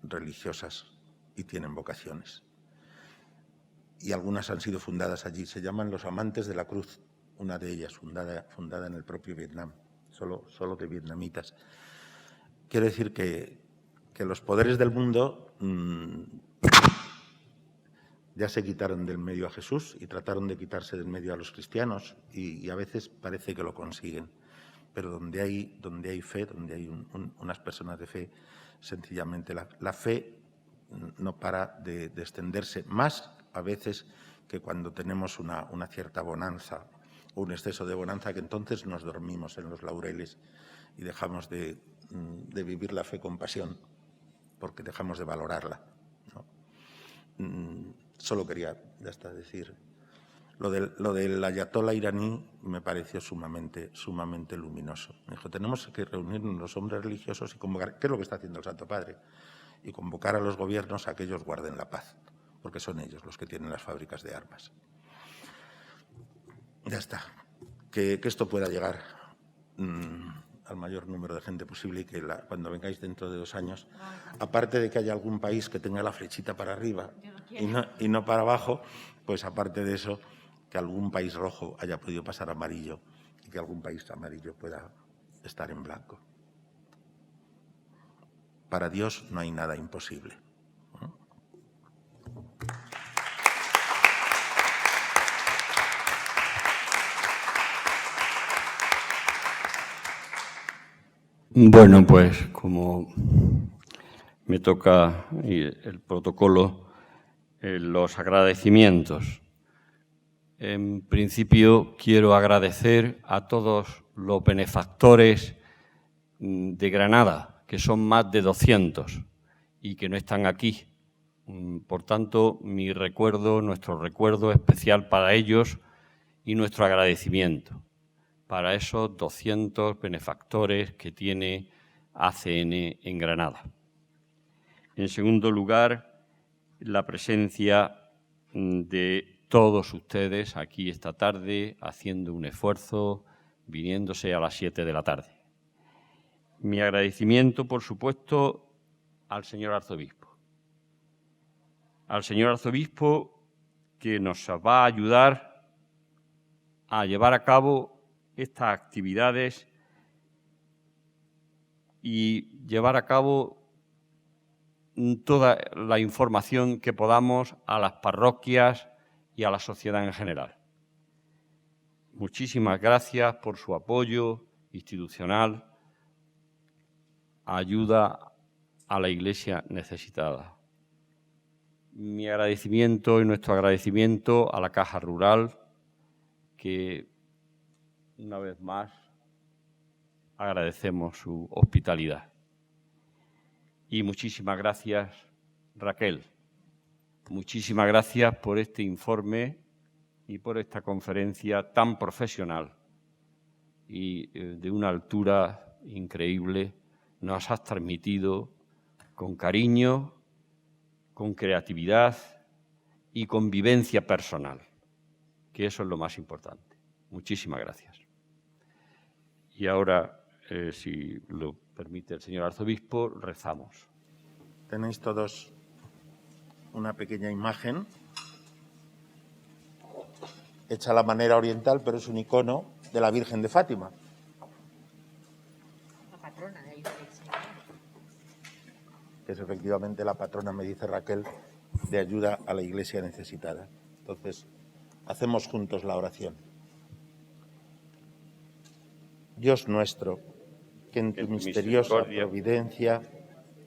religiosas y tienen vocaciones. Y algunas han sido fundadas allí. Se llaman los Amantes de la Cruz, una de ellas fundada en el propio Vietnam, solo de vietnamitas. Quiero decir que los poderes del mundo ya se quitaron del medio a Jesús y trataron de quitarse del medio a los cristianos y a veces parece que lo consiguen. Pero donde hay fe, donde hay unas personas de fe, sencillamente la fe no para de extenderse, más a veces que cuando tenemos una cierta bonanza o un exceso de bonanza, que entonces nos dormimos en los laureles y dejamos de vivir la fe con pasión, porque dejamos de valorarla, ¿no? Solo quería hasta decir... Lo del ayatolá iraní me pareció sumamente luminoso. Me dijo, tenemos que reunirnos los hombres religiosos y convocar, ¿qué es lo que está haciendo el Santo Padre? Y convocar a los gobiernos a que ellos guarden la paz, porque son ellos los que tienen las fábricas de armas. Ya está. Que esto pueda llegar al mayor número de gente posible y que cuando vengáis dentro de 2 años, aparte de que haya algún país que tenga la flechita para arriba y no para abajo, pues aparte de eso, que algún país rojo haya podido pasar a amarillo y que algún país amarillo pueda estar en blanco. Para Dios no hay nada imposible. Bueno, pues como me toca el protocolo, los agradecimientos. En principio, quiero agradecer a todos los benefactores de Granada, que son más de 200 y que no están aquí. Por tanto, nuestro recuerdo especial para ellos y nuestro agradecimiento para esos 200 benefactores que tiene ACN en Granada. En segundo lugar, la presencia de todos ustedes aquí esta tarde haciendo un esfuerzo, viniéndose a las 7 de la tarde. Mi agradecimiento, por supuesto, al señor arzobispo. Al señor arzobispo que nos va a ayudar a llevar a cabo estas actividades y llevar a cabo toda la información que podamos a las parroquias y a la sociedad en general. Muchísimas gracias por su apoyo institucional, ayuda a la Iglesia necesitada. Mi agradecimiento y nuestro agradecimiento a la Caja Rural, que una vez más agradecemos su hospitalidad. Y muchísimas gracias, Raquel. Muchísimas gracias por este informe y por esta conferencia tan profesional y de una altura increíble. Nos has transmitido con cariño, con creatividad y con vivencia personal, que eso es lo más importante. Muchísimas gracias. Y ahora, si lo permite el señor arzobispo, rezamos. Tenéis todos una pequeña imagen hecha a la manera oriental, pero es un icono de la Virgen de Fátima. La patrona de ahí. Que es efectivamente la patrona, me dice Raquel, de ayuda a la Iglesia necesitada. Entonces, hacemos juntos la oración. Dios nuestro, que en tu misteriosa providencia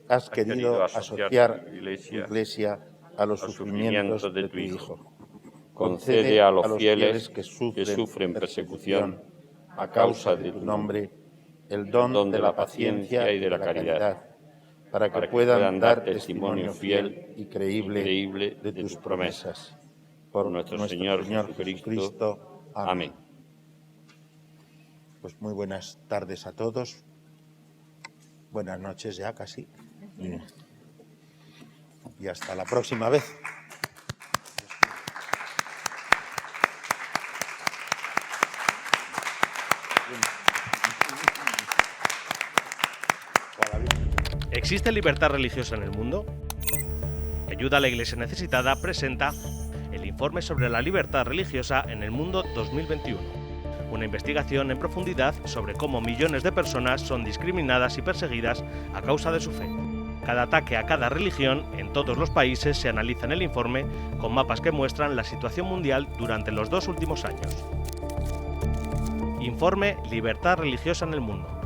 has querido asociar tu Iglesia a los sufrimientos de tu Hijo. Concede a los fieles que sufren persecución a causa de tu nombre el don de la paciencia y de la caridad, para que puedan dar testimonio fiel y creíble de tus promesas. Por nuestro Señor Jesucristo. Amén. Pues muy buenas tardes a todos. Buenas noches ya casi. Y hasta la próxima vez. ¿Existe libertad religiosa en el mundo? Ayuda a la Iglesia necesitada presenta el informe sobre la libertad religiosa en el mundo 2021. Una investigación en profundidad sobre cómo millones de personas son discriminadas y perseguidas a causa de su fe. Cada ataque a cada religión en todos los países se analiza en el informe con mapas que muestran la situación mundial durante los 2 últimos años. Informe Libertad religiosa en el mundo.